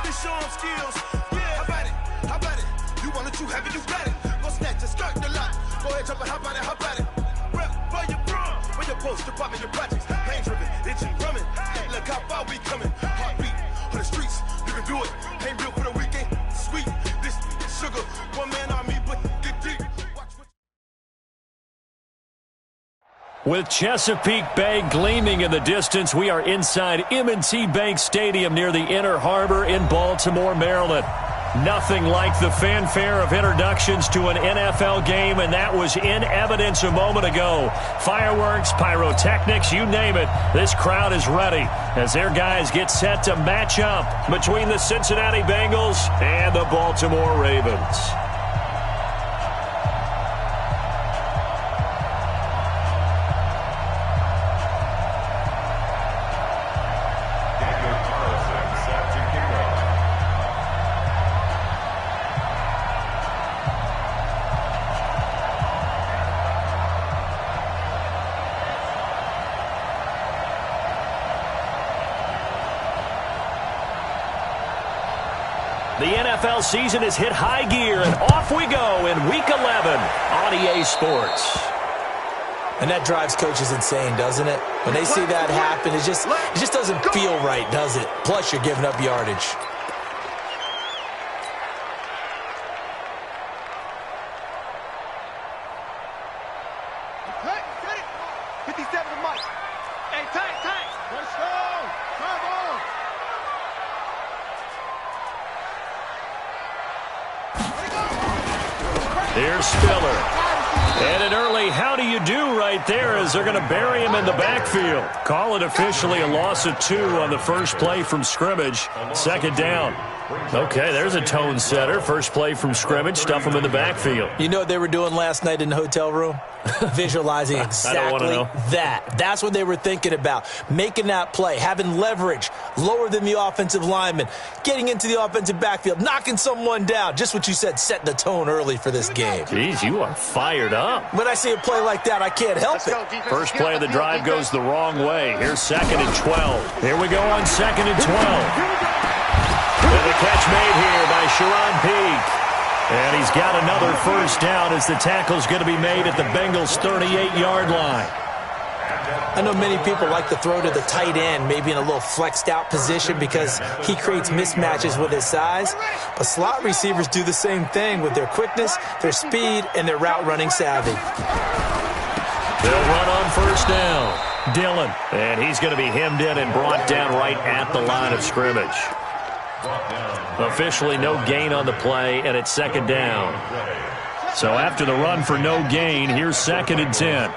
Just show them skills. Yeah, how about it? How about it? You want it, you have it, you got it. Go snatch it, skirt the lot. Go ahead, jump it, how about it? How about it? Rep where you from? Where your post, department, your projects. Pain driven, itching, drumming. Look how far we coming. Heartbeat on the streets. You can do it. Ain't real for the weekend. Sweet. This is sugar. One man army, but get deep. With Chesapeake Bay gleaming in the distance, we are inside M&T Bank Stadium near the Inner Harbor in Baltimore, Maryland. Nothing like the fanfare of introductions to an NFL game, and that was in evidence a moment ago. Fireworks, pyrotechnics, you name it. This crowd is ready as their guys get set to match up between the Cincinnati Bengals and the Baltimore Ravens. The NFL season has hit high gear, and off we go in Week 11 on EA Sports. And that drives coaches insane, doesn't it? When they see that happen, it just doesn't feel right, does it? Plus, you're giving up yardage. Here's Spiller. And an early how do you do right there as they're going to bury him in the backfield. Call it officially a loss of 2 on the first play from scrimmage. Second down. Okay, there's a tone setter. First play from scrimmage, stuff him in the backfield. You know what they were doing last night in the hotel room? Visualizing exactly that. That's what they were thinking about. Making that play, having leverage, lower than the offensive lineman, getting into the offensive backfield, knocking someone down. Just what you said, setting the tone early for this game. Jeez, you are fired up. When I see a play like that, I can't help it. First play of the drive goes the wrong way. Here's 2nd and 12. Here we go on 2nd and 12. And the catch made here by Sharon Peake. And he's got another first down as the tackle's going to be made at the Bengals' 38-yard line. I know many people like to throw to the tight end, maybe in a little flexed out position because he creates mismatches with his size. But slot receivers do the same thing with their quickness, their speed, and their route running savvy. They'll run on first down. Dillon. And he's going to be hemmed in and brought down right at the line of scrimmage. Officially no gain on the play, and it's 2nd down. So after the run for no gain, here's 2nd and 10.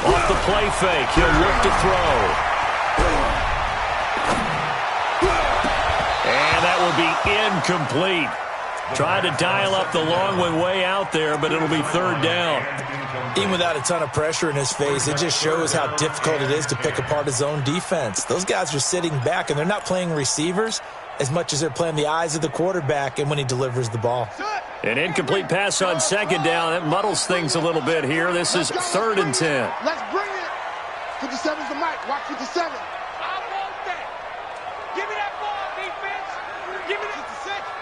Off the play fake, he'll look to throw. And that will be incomplete. Tried to dial up the long one way out there, but it'll be 3rd down. Even without a ton of pressure in his face, it just shows how difficult it is to pick apart his own defense. Those guys are sitting back, and they're not playing receivers as much as they're playing the eyes of the quarterback and when he delivers the ball. An incomplete pass on 2nd down. That muddles things a little bit here. This is 3rd and 10. Let's bring it. 57's the mic. Watch 57. I want that. Give me that ball, defense. Give me that. 56.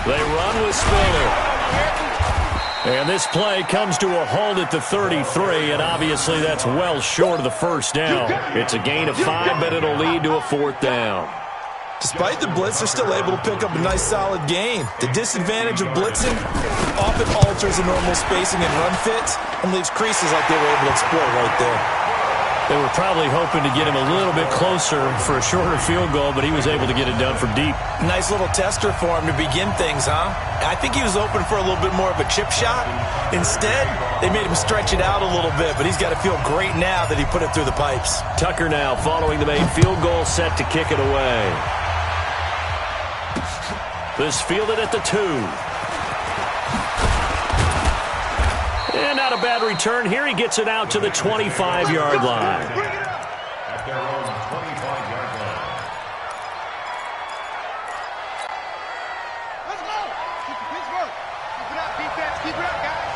They run with Spiller. And this play comes to a halt at the 33, and obviously that's well short of the first down. It's a gain of 5, but it'll lead to a 4th down. Despite the blitz, they're still able to pick up a nice, solid gain. The disadvantage of blitzing often alters the normal spacing and run fits and leaves creases like they were able to exploit right there. They were probably hoping to get him a little bit closer for a shorter field goal, but he was able to get it done from deep. Nice little tester for him to begin things, huh? I think he was open for a little bit more of a chip shot. Instead, they made him stretch it out a little bit, but he's got to feel great now that he put it through the pipes. Tucker now following the made field goal, set to kick it away. This fielded at the 2. And not a bad return here. He gets it out to the 25-yard line. At their own 25-yard line. Let's go. Keep the Pittsburgh. Keep it up, defense. Keep it up, guys.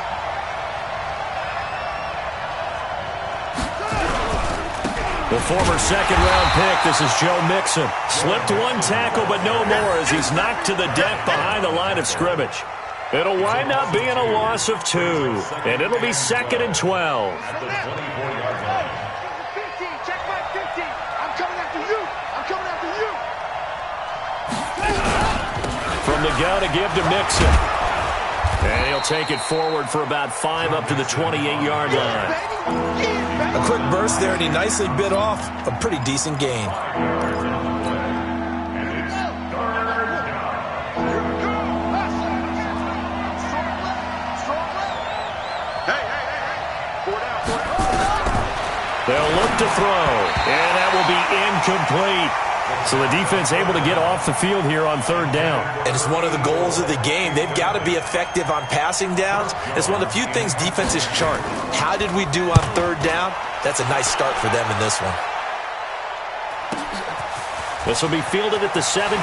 The former second-round pick. This is Joe Mixon. Slipped one tackle, but no more as he's knocked to the deck behind the line of scrimmage. It'll wind up being a loss of 2, and it'll be 2nd and 12. At the 24-yard line. 15, check my 15. I'm coming after you. I'm coming after you. From the gun to give to Mixon. And he'll take it forward for about 5 up to the 28-yard line. A quick burst there, and he nicely bit off a pretty decent gain. And it's third down. Hey. 4 down. They'll look to throw, and that will be incomplete. So the defense able to get off the field here on 3rd down. And it's one of the goals of the game. They've got to be effective on passing downs. It's one of the few things defenses chart. How did we do on 3rd down? That's a nice start for them in this one. This will be fielded at the 17. A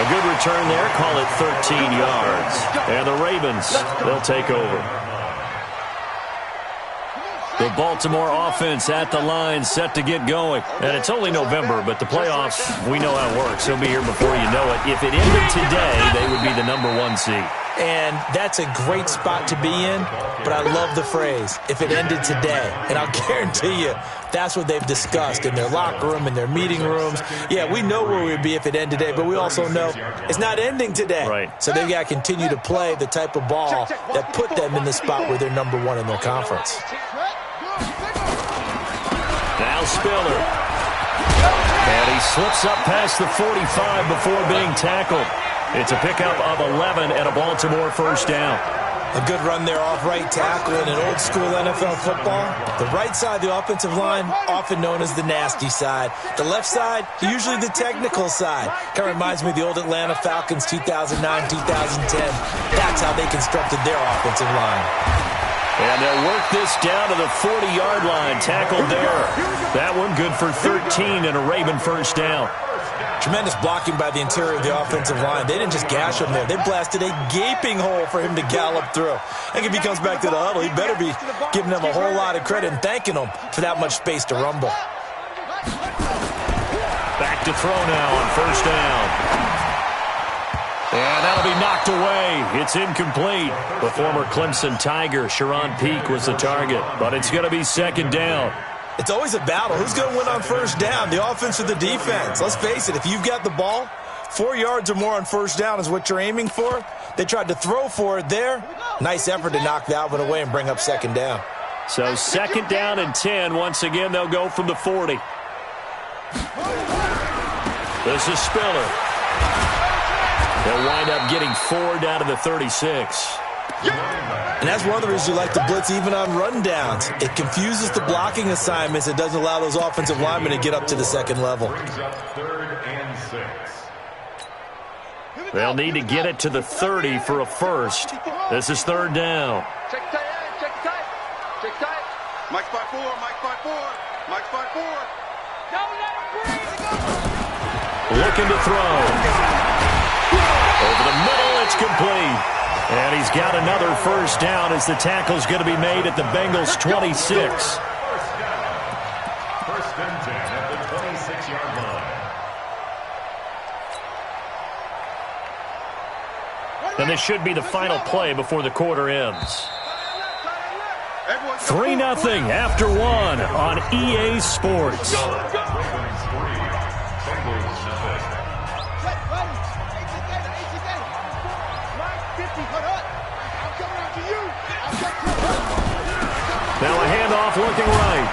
good return there. Call it 13 yards. And the Ravens, they'll take over. The Baltimore offense at the line, set to get going. And it's only November, but the playoffs, we know how it works. They'll be here before you know it. If it ended today, they would be the #1 seed. And that's a great spot to be in, but I love the phrase, if it ended today. And I'll guarantee you, that's what they've discussed in their locker room, in their meeting rooms. Yeah, we know where we'd be if it ended today, but we also know it's not ending today. Right. So they've got to continue to play the type of ball that put them in the spot where they're #1 in their conference. Now Spiller. And he slips up past the 45 before being tackled. It's a pickup of 11 and a Baltimore 1st down. A good run there off right tackle in an old-school NFL football. The right side, the offensive line, often known as the nasty side. The left side, usually the technical side. Kind of reminds me of the old Atlanta Falcons 2009, 2010. That's how they constructed their offensive line. And they'll work this down to the 40-yard line. Tackled there. That one good for 13 and a Raven 1st down. Tremendous blocking by the interior of the offensive line. They didn't just gash him there. They blasted a gaping hole for him to gallop through. I think if he comes back to the huddle, he better be giving them a whole lot of credit and thanking them for that much space to rumble. Back to throw now on 1st down. And that'll be knocked away. It's incomplete. The former Clemson Tiger, Sharon Peake, was the target. But it's going to be 2nd down. It's always a battle. Who's going to win on 1st down, the offense or the defense? Let's face it, if you've got the ball, 4 yards or more on 1st down is what you're aiming for. They tried to throw for it there. Nice effort to knock that one away and bring up 2nd down. So 2nd down and 10. Once again, they'll go from the 40. This is Spiller. They'll wind up getting 4 down to the 36. And that's one of the reasons you like to blitz even on rundowns. It confuses the blocking assignments. It doesn't allow those offensive linemen to get up to the 2nd level. Brings up 3rd and 6. They'll need to get it to the 30 for a 1st. This is 3rd down. Check tight. Mike 5-4. Mike 5-4. Don't let him breathe. Looking to throw. Over the middle, it's complete. And he's got another 1st down as the tackle's going to be made at the Bengals' 26. 1st and 10 at the 26-yard line. And this should be the final play before the quarter ends. 3-0 after 1 on EA Sports. Now a handoff looking right.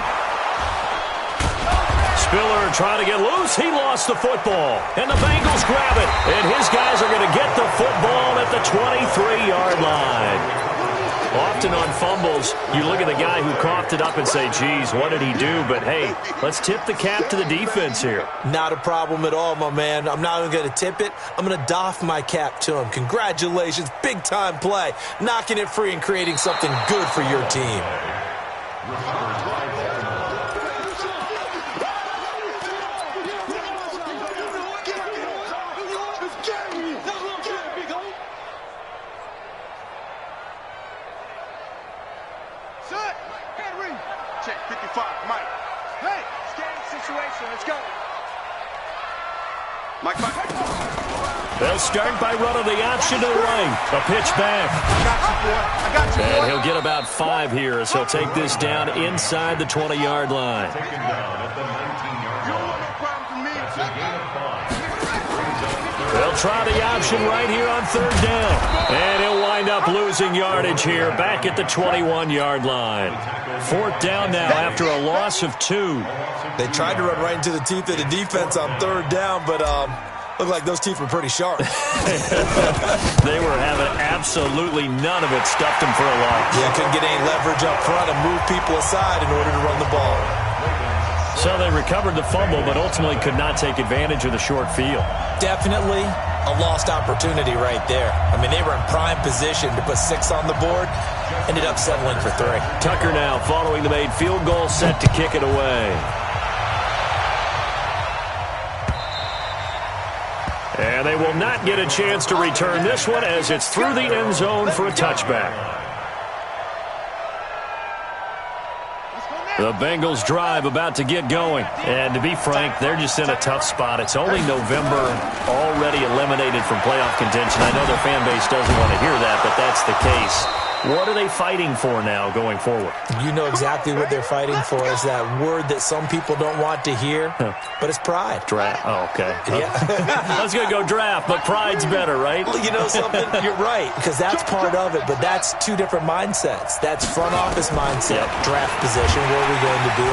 Spiller trying to get loose. He lost the football. And the Bengals grab it. And his guys are going to get the football at the 23-yard line. Often on fumbles, you look at the guy who coughed it up and say, geez, what did he do? But, hey, let's tip the cap to the defense here. Not a problem at all, my man. I'm not even going to tip it. I'm going to doff my cap to him. Congratulations. Big-time play. Knocking it free and creating something good for your team. Check 55, Mike. situation. Let's go. Mike. They'll start by running the option to the right. A pitch back. I got you, boy. And he'll get about 5 here as he'll take this down inside the 20-yard line. Taken down at the 19-yard line. That's a gain of 5. They'll try the option right here on 3rd down. And he'll wind up losing yardage here back at the 21-yard line. 4th down now after a loss of 2. They tried to run right into the teeth of the defense on 3rd down, but looked like those teeth were pretty sharp. They were having absolutely none of it. Stuffed them for a loss. Yeah, couldn't get any leverage up front and move people aside in order to run the ball. So they recovered the fumble, but ultimately could not take advantage of the short field. Definitely a lost opportunity right there. I mean, they were in prime position to put 6 on the board. Ended up settling for 3. Tucker now following the made field goal, set to kick it away. And they will not get a chance to return this one as it's through the end zone for a touchback. The Bengals drive about to get going. And to be frank, they're just in a tough spot. It's only November, already eliminated from playoff contention. I know their fan base doesn't want to hear that, but that's the case. What are they fighting for now going forward? You know exactly what they're fighting for. Is that word that some people don't want to hear, but it's pride. Draft. Oh, okay. Yeah. I was going to go draft, but pride's better, right? Well, you know something? You're right, because that's part of it, but that's 2 different mindsets. That's front office mindset, draft position, where are we going to be?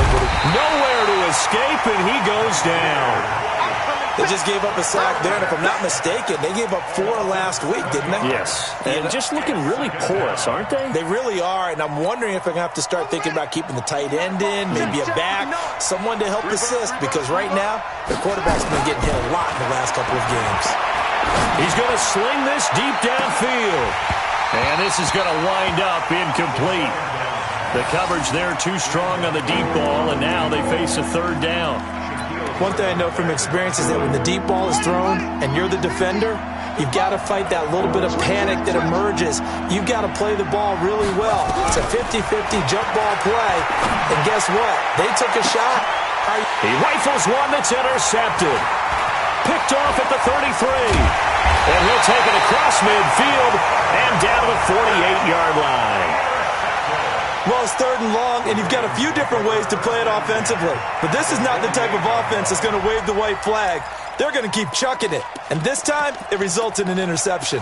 Nowhere to escape, and he goes down. They just gave up a sack there, and if I'm not mistaken, they gave up 4 last week, didn't they? Yes. And just looking really porous, aren't they? They really are, and I'm wondering if I'm going to have to start thinking about keeping the tight end in, maybe a back, someone to help assist, because right now, their quarterback's been getting hit a lot in the last couple of games. He's going to sling this deep downfield. And this is going to wind up incomplete. The coverage there too strong on the deep ball, and now they face a 3rd down. One thing I know from experience is that when the deep ball is thrown and you're the defender, you've got to fight that little bit of panic that emerges. You've got to play the ball really well. It's a 50-50 jump ball play. And guess what? They took a shot. He rifles one that's intercepted. Picked off at the 33. And he'll take it across midfield and down to the 48-yard line. Well, it's 3rd and long, and you've got a few different ways to play it offensively. But this is not the type of offense that's going to wave the white flag. They're going to keep chucking it. And this time, it results in an interception.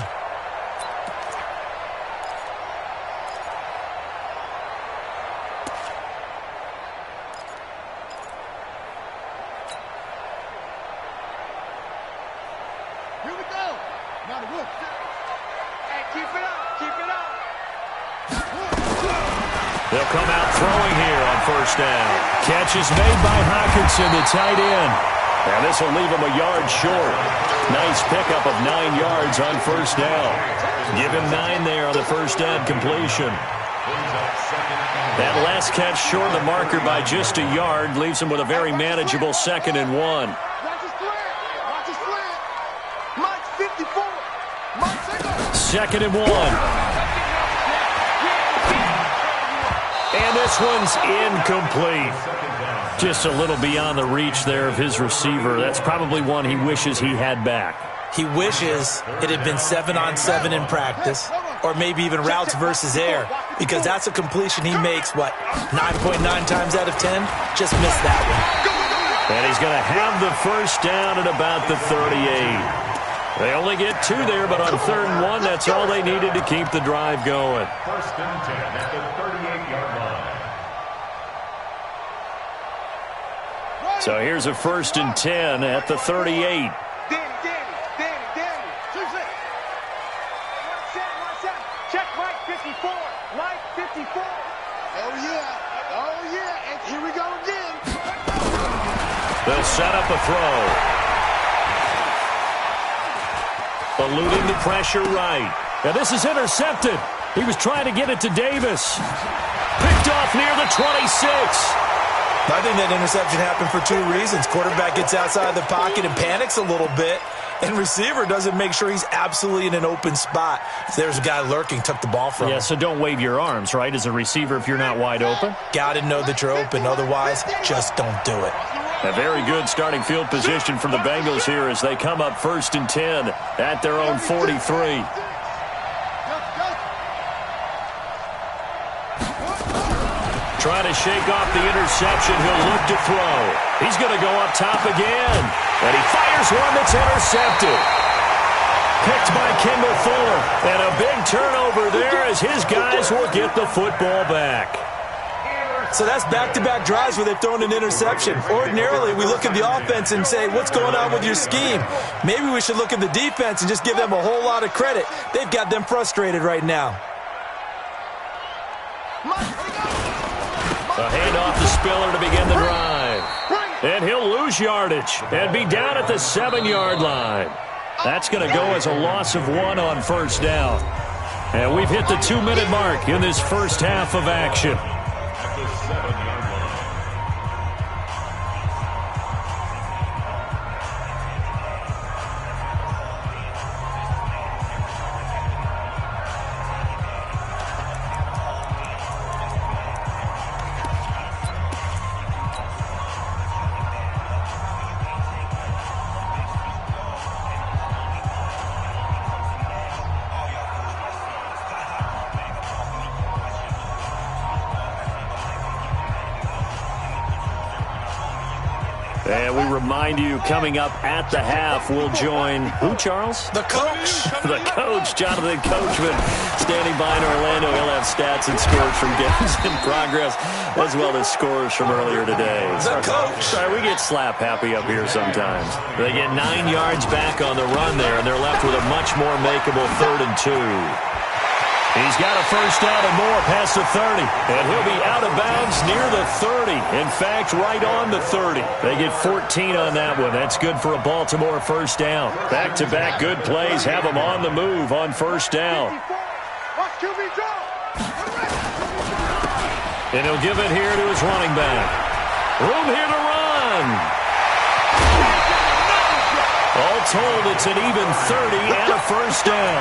Here we go. Now the wood. Hey, keep it up. Keep it up. They'll come out throwing here on 1st down. Catch is made by Hawkinson, the tight end. And this will leave him a yard short. Nice pickup of 9 yards on 1st down. Give him 9 there on the 1st down completion. That last catch short of the marker by just a yard leaves him with a very manageable 2nd and 1. Watch his slant. Watch his slant. Mike's 54. Mike's 2nd and 1. And this one's incomplete. Just a little beyond the reach there of his receiver. That's probably one he wishes he had back. He wishes it had been 7-on-7 in practice, or maybe even routes versus air, because that's a completion he makes, 9.9 times out of 10? Just missed that one. And he's going to have the 1st down at about the 38. They only get 2 there, but on 3rd and 1, that's all they needed to keep the drive going. 1st and 10 at the 38-yard line. So here's a 1st and 10 at the 38. Danny. Watch out. Check Mike 54. Mike 54. Oh, yeah. And here we go again. They'll set up a throw. Eluding the pressure right. Now this is intercepted. He was trying to get it to Davis. Picked off near the 26. I think that interception happened for 2 reasons. Quarterback gets outside the pocket and panics a little bit, and receiver doesn't make sure he's absolutely in an open spot. So there's a guy lurking, took the ball from him. Yeah, so don't wave your arms, right, as a receiver if you're not wide open? Got to know that you're open. Otherwise, just don't do it. A very good starting field position for the Bengals here as they come up 1st and 10 at their own 43. Trying to shake off the interception. He'll look to throw. He's going to go up top again. And he fires one that's intercepted. Picked by Kendall Fuller. And a big turnover there as his guys will get the football back. So that's back-to-back drives where they've thrown an interception. Ordinarily, we look at the offense and say, what's going on with your scheme? Maybe we should look at the defense and just give them a whole lot of credit. They've got them frustrated right now. A handoff to Spiller to begin the drive. And he'll lose yardage and be down at the 7-yard line. That's going to go as a loss of 1 on 1st down. And we've hit the 2-minute mark in this first half of action. At the 7-yard line. And we remind you, coming up at the half, we'll join who, Charles? The coach. The coach, Jonathan Coachman, standing by in Orlando. He'll have stats and scores from games in progress, as well as scores from earlier today. The coach. Sorry, we get slap happy up here sometimes. They get 9 yards back on the run there, and they're left with a much more makeable 3rd and 2. He's got a first down and more past the 30, and he'll be out of bounds near the 30. In fact, right on the 30. They get 14 on that one. That's good for a Baltimore first down. Back-to-back good plays have them on the move on first down. And he'll give it here to his running back. Room here to run. All told, it's an even 30 and a first down.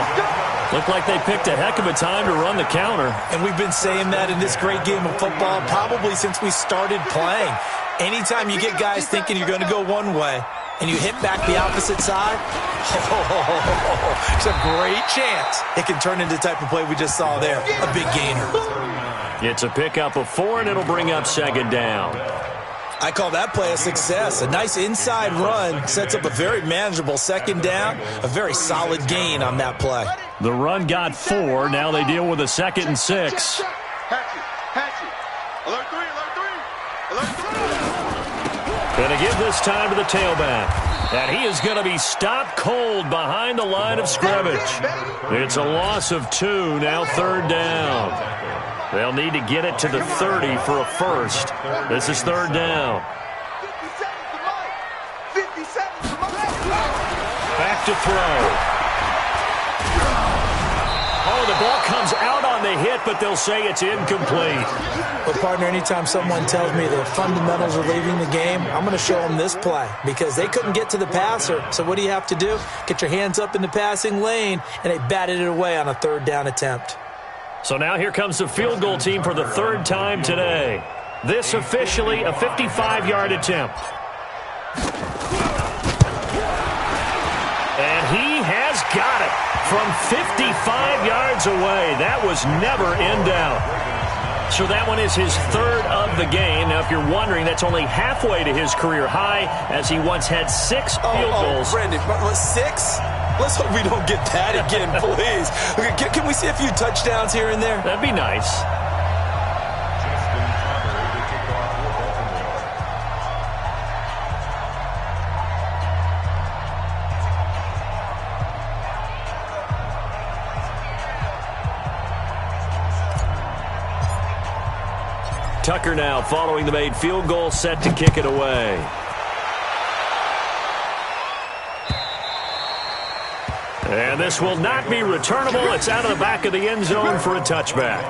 Looked like they picked a heck of a time to run the counter. And we've been saying that in this great game of football probably since we started playing. Anytime you get guys thinking you're going to go one way and you hit back the opposite side, it's a great chance it can turn into the type of play we just saw there, a big gainer. It's a pickup of 4, and it'll bring up 2nd down. I call that play a success. A nice inside run sets up a very manageable 2nd down, a very solid gain on that play. The run got 4. Now they deal with a 2nd and 6. Going to give this time to the tailback. And he is going to be stopped cold behind the line of scrimmage. It's a loss of 2, now 3rd down. They'll need to get it to the 30 for a first. This is 3rd down. Back to throw. Oh, the ball comes out on the hit, but they'll say it's incomplete. But, partner, anytime someone tells me the fundamentals are leaving the game, I'm going to show them this play because they couldn't get to the passer. So what do you have to do? Get your hands up in the passing lane, and they batted it away on a 3rd down attempt. So now here comes the field goal team for the 3rd time today. This officially a 55-yard attempt. And he has got it from 55 yards away. That was never in doubt. So that one is his 3rd of the game. Now, if you're wondering, that's only halfway to his career high as he once had 6 field goals. Brandon, 6? Let's hope we don't get that again, please. Can we see a few touchdowns here and there? That'd be nice. Tucker now following the made field goal, set to kick it away. And this will not be returnable. It's out of the back of the end zone for a touchback.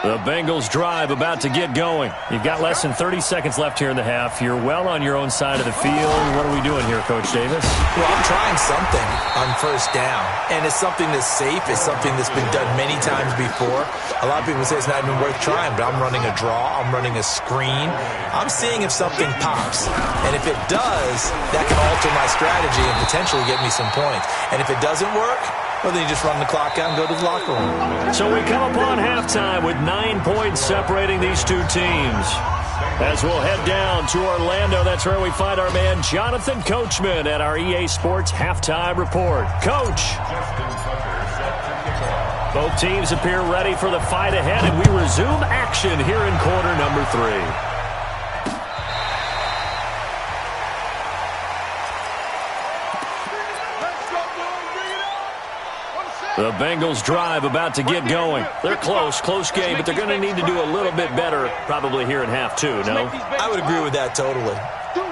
The Bengals drive about to get going. You've got less than 30 seconds left here in the half. You're well on your own side of the field. What are we doing here, Coach Davis? Well, I'm trying something on first down, and it's something that's safe. It's something that's been done many times before. A lot of people say it's not even worth trying, but I'm running a draw. I'm running a screen. I'm seeing if something pops, and if it does, that can alter my strategy and potentially get me some points. And if it doesn't work, well, then you just run the clock out and go to the locker room. So we come upon halftime with 9 points separating these two teams. As we'll head down to Orlando, that's where we find our man Jonathan Coachman at our EA Sports Halftime Report. Coach! Both teams appear ready for the fight ahead, and we resume action here in quarter number 3. The Bengals drive about to get going. They're close game, but they're going to need to do a little bit better probably here in half 2, no? I would agree with that totally.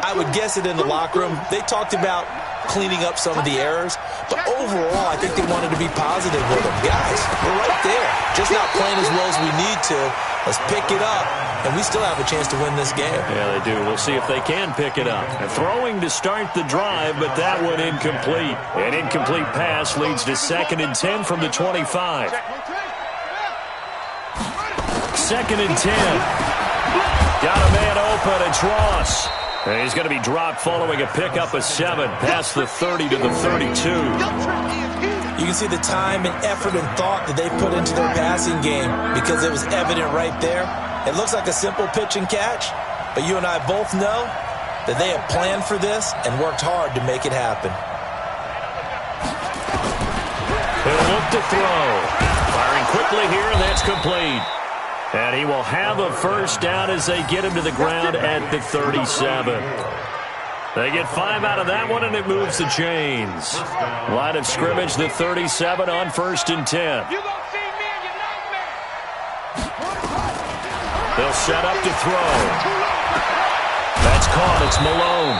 I would guess it in the locker room. They talked about cleaning up some of the errors, but overall, I think they wanted to be positive with them. Guys, we're right there. Just not playing as well as we need to. Let's pick it up, and we still have a chance to win this game. Yeah, they do. We'll see if they can pick it up. And throwing to start the drive, but that one incomplete. An incomplete pass leads to 2nd and 10 from the 25. 2nd and 10. Got a man open. It's Ross. And he's going to be dropped following a pickup of 7 past the 30 to the 32. You can see the time and effort and thought that they put into their passing game because it was evident right there. It looks like a simple pitch and catch, but you and I both know that they have planned for this and worked hard to make it happen. He'll look to throw. Firing quickly here, and that's complete. And he will have a first down as they get him to the ground at the 37. They get 5 out of that one, and it moves the chains. Line of scrimmage, the 37 on 1st and 10. They'll set up to throw. That's caught. It's Malone.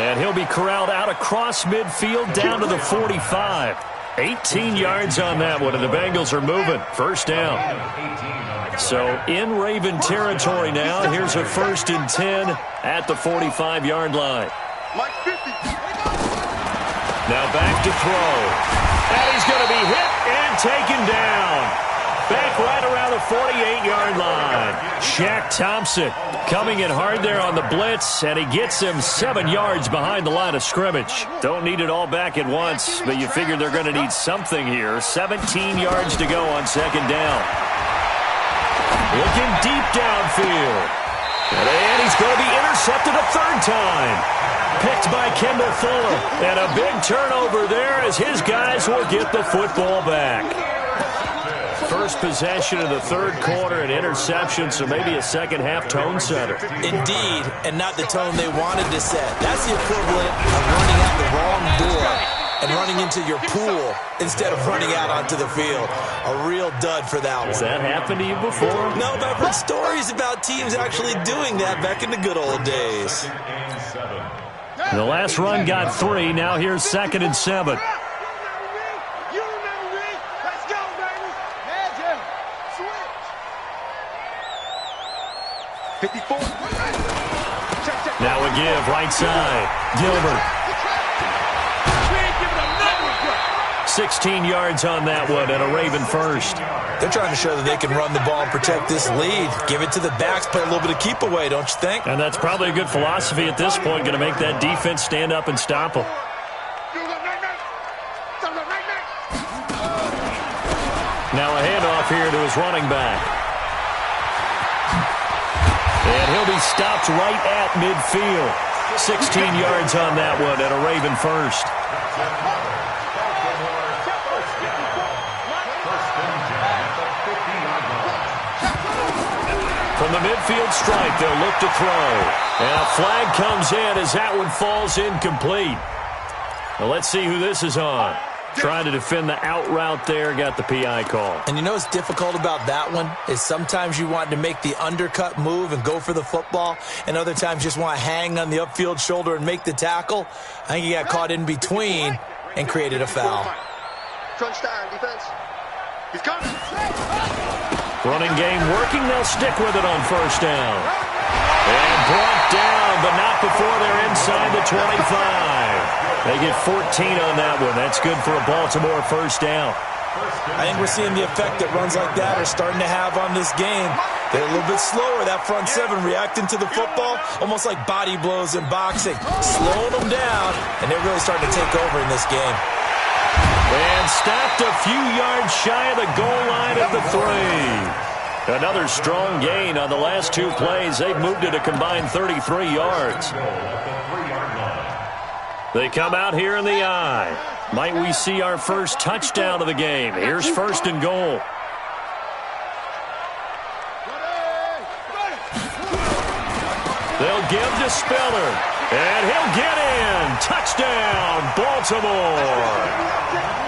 And he'll be corralled out across midfield down to the 45. 18 yards on that one, and the Bengals are moving. First down. So in Raven territory now. Here's a 1st and 10 at the 45-yard line. Now back to throw. And he's going to be hit and taken down. Back right around the 48-yard line. Shaq Thompson coming in hard there on the blitz, and he gets him 7 yards behind the line of scrimmage. Don't need it all back at once, but you figure they're going to need something here. 17 yards to go on 2nd down. Looking deep downfield. And he's going to be intercepted a 3rd time. Picked by Kendall Fuller. And a big turnover there as his guys will get the football back. First possession of the 3rd quarter, an interception, so maybe a second-half tone setter. Indeed, and not the tone they wanted to set. That's the equivalent of running out the wrong door and running into your pool instead of running out onto the field. A real dud for that one. Has that happened to you before? No, but I've heard stories about teams actually doing that back in the good old days. The last run got 3. Now here's 2nd and 7. Now a give, right side. Gilbert. 16 yards on that one and a Raven first. They're trying to show that they can run the ball and protect this lead. Give it to the backs, play a little bit of keep away, don't you think? And that's probably a good philosophy at this point, going to make that defense stand up and stop them. Now a handoff here to his running back. And he'll be stopped right at midfield. 16 yards on that one and a Raven first. From the midfield stripe, they'll look to throw. And a flag comes in as that one falls incomplete. Well, let's see who this is on. Trying to defend the out route there, got the PI call. And you know what's difficult about that one is sometimes you want to make the undercut move and go for the football, and other times you just want to hang on the upfield shoulder and make the tackle. I think he got caught in between and created a foul. Crunch time, defense. He's coming. Running game working. They'll stick with it on first down. And brought down, but not before they're inside the 25. They get 14 on that one. That's good for a Baltimore first down. I think we're seeing the effect that runs like that are starting to have on this game. They're a little bit slower, that front seven, reacting to the football, almost like body blows in boxing, slowing them down, and they're really starting to take over in this game. And stopped a few yards shy of the goal line at the 3. Another strong gain on the last two plays. They've moved it a combined 33 yards. They come out here in the I. Might we see our first touchdown of the game? Here's first and goal. They'll give to Spiller. And he'll get in. Touchdown, Baltimore.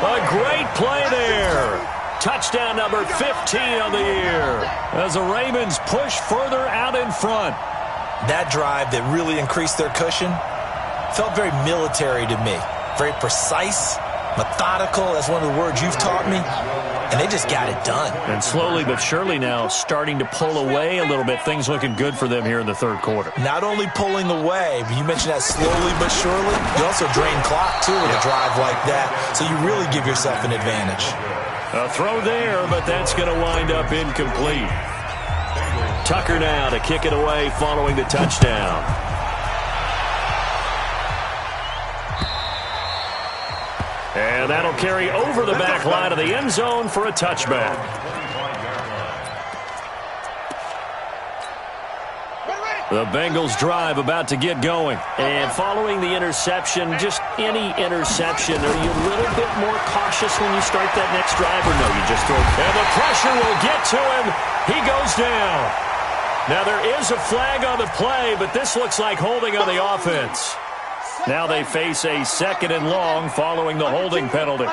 A great play there. Touchdown number 15 of the year as the Ravens push further out in front. That drive that really increased their cushion felt very military to me. Very precise, methodical. That's one of the words you've taught me. And they just got it done. And slowly but surely now starting to pull away a little bit. Things looking good for them here in the third quarter. Not only pulling away, but you mentioned that slowly but surely. You also drain clock, too, with a drive like that. So you really give yourself an advantage. A throw there, but that's going to wind up incomplete. Tucker now to kick it away following the touchdown. And that'll carry over the back line of the end zone for a touchback. The Bengals drive about to get going. And following the interception, just any interception, are you a little bit more cautious when you start that next drive, or no, you just throw? And the pressure will get to him. He goes down. Now there is a flag on the play, but this looks like holding on the offense. Now they face a second and long following the holding penalty.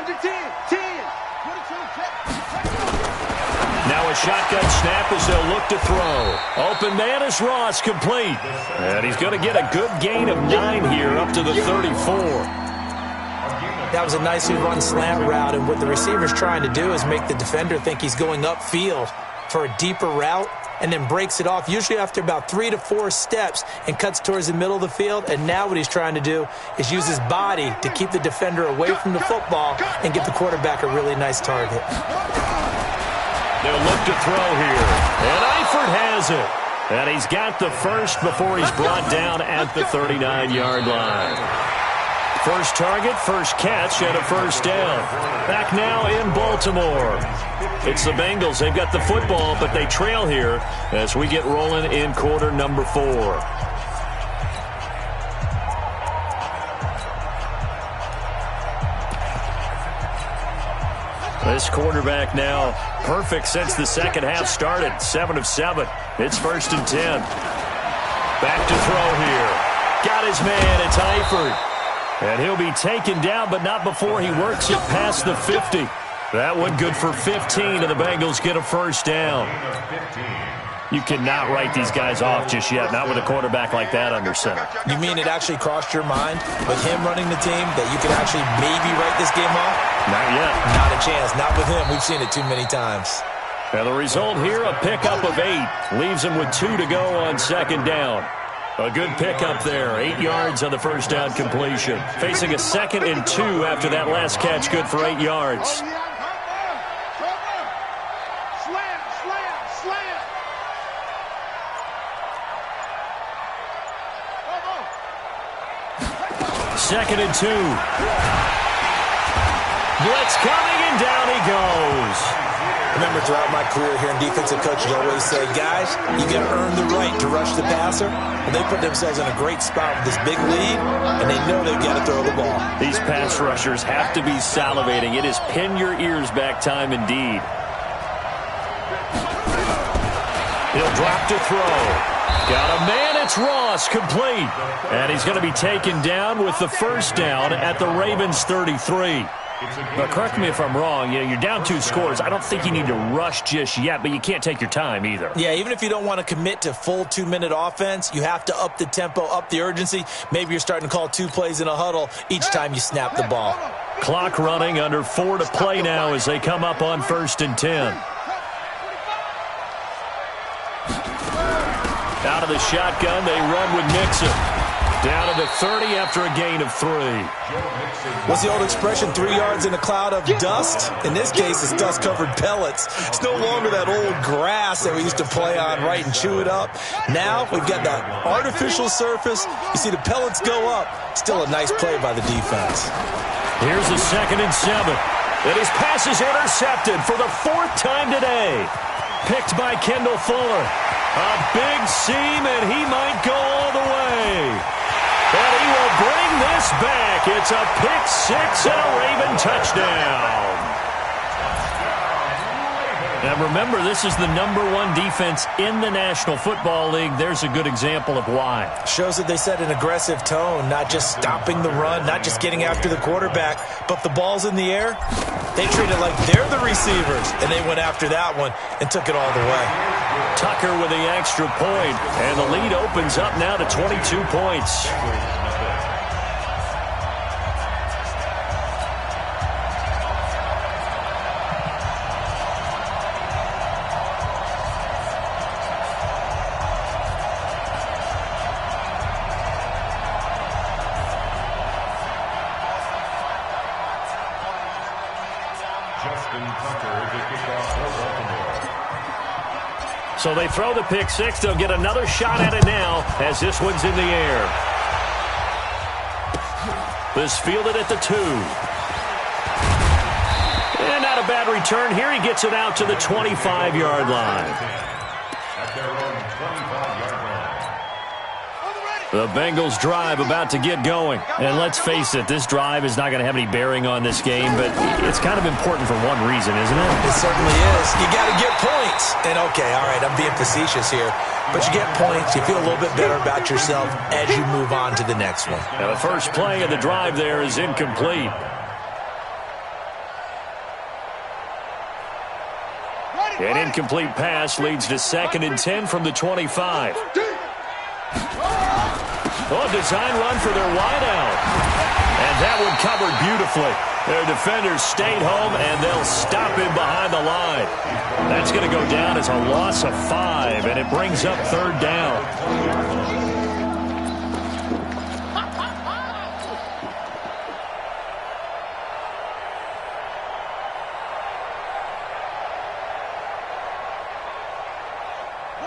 Now a shotgun snap as they'll look to throw. Open man is Ross, complete. And he's going to get a good gain of 9 here up to the 34. That was a nicely run slant route, and what the receiver's trying to do is make the defender think he's going upfield for a deeper route, and then breaks it off, usually after about 3 to 4 steps, and cuts towards the middle of the field. And now what he's trying to do is use his body to keep the defender away from the football and give the quarterback a really nice target. They'll look to throw here. And Eifert has it. And he's got the first before he's brought down at the 39-yard line. First target, first catch, and a first down. Back now in Baltimore. It's the Bengals. They've got the football, but they trail here as we get rolling in quarter number 4. This quarterback now perfect since the second half started. 7 of 7. It's first and 10. Back to throw here. Got his man. It's Eifert. And he'll be taken down, but not before he works it past the 50. That one good for 15, and the Bengals get a first down. You cannot write these guys off just yet, not with a quarterback like that under center. You mean it actually crossed your mind with him running the team that you could actually maybe write this game off? Not yet. Not a chance. Not with him. We've seen it too many times. Now the result here, a pickup of 8. Leaves him with 2 to go on second down. A good pickup there. 8 yards on the first down completion. Facing a 2nd and 2 after that last catch. Good for 8 yards. Second and 2. Blitz coming, and down he goes. Remember, throughout my career here in defensive coaches always say, guys, you got to earn the right to rush the passer. And they put themselves in a great spot with this big lead, and they know they've got to throw the ball. These pass rushers have to be salivating. It is pin your ears back time indeed. He'll drop to throw. Got a man, it's Ross, complete. And he's going to be taken down with the first down at the Ravens 33. But correct me if I'm wrong, you're down 2 scores. I don't think you need to rush just yet, but you can't take your time either. Yeah, even if you don't want to commit to full 2-minute offense, you have to up the tempo, up the urgency. Maybe you're starting to call 2 plays in a huddle each time you snap the ball. Clock running, under 4 to play now as they come up on first and 10. the shotgun. They run with Mixon. Down to the 30 after a gain of 3. What's the old expression, 3 yards in a cloud of dust? In this case, it's dust-covered pellets. It's no longer that old grass that we used to play on, right, and chew it up. Now we've got that artificial surface. You see the pellets go up. Still a nice play by the defense. Here's a 2nd and 7. And his pass is intercepted for the 4th time today. Picked by Kendall Fuller. A big seam, and he might go all the way. And he will bring this back. It's a pick 6 and a Raven touchdown. And remember, this is the #1 defense in the National Football League. There's a good example of why. Shows that they set an aggressive tone, not just stopping the run, not just getting after the quarterback, but the ball's in the air. They treat it like they're the receivers, and they went after that one and took it all the way. Tucker with the extra point, and the lead opens up now to 22 points. So they throw the pick 6. They'll get another shot at it now as this one's in the air. This fielded at the 2. And not a bad return here. He gets it out to the 25-yard line. The Bengals drive about to get going. And let's face it, this drive is not going to have any bearing on this game, but it's kind of important for one reason, isn't it? It certainly is. You got to get points. And okay, all right, I'm being facetious here, but you get points, you feel a little bit better about yourself as you move on to the next one. Now the first play of the drive there is incomplete. An incomplete pass leads to 2nd and 10 from the 25. Oh, design run for their wideout. And that one covered beautifully. Their defenders stayed home, and they'll stop him behind the line. That's going to go down as a loss of 5, and it brings up 3rd down.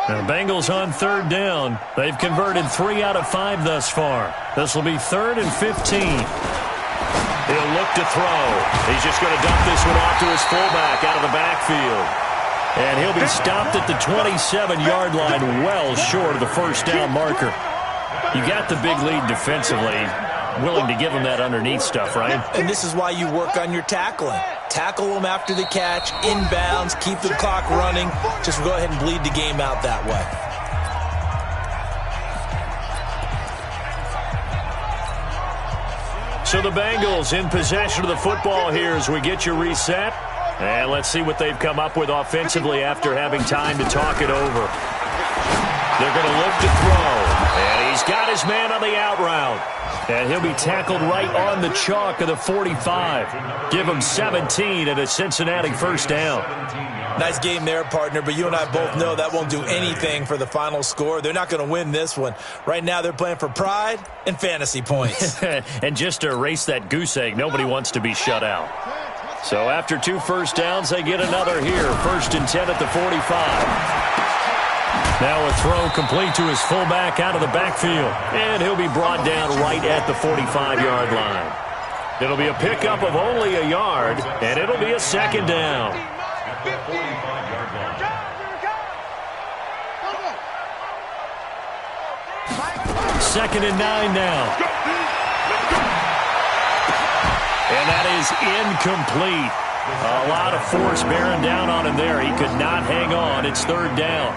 The Bengals on 3rd down. They've converted 3 out of 5 thus far. This will be 3rd and 15. He'll look to throw. He's just going to dump this one off to his fullback out of the backfield. And he'll be stopped at the 27-yard line, well short of the 1st down marker. You got the big lead defensively. Willing to give him that underneath stuff, right? And this is why you work on your tackling. Tackle them after the catch, inbounds, keep the clock running. Just go ahead and bleed the game out that way. So the Bengals in possession of the football here as we get you reset. And let's see what they've come up with offensively after having time to talk it over. They're going to look to throw. And he's got his man on the out route. And he'll be tackled right on the chalk of the 45. Give him 17 at a Cincinnati 1st down. Nice game there, partner, but you and I both know that won't do anything for the final score. They're not going to win this one. Right now they're playing for pride and fantasy points. And just to erase that goose egg, nobody wants to be shut out. So after 2 first downs, they get another here. 1st and 10 at the 45. Now a throw complete to his fullback out of the backfield. And he'll be brought down right at the 45-yard line. It'll be a pickup of only a yard, and it'll be a 2nd down. 2nd and 9 now. And that is incomplete. A lot of force bearing down on him there. He could not hang on. It's 3rd down.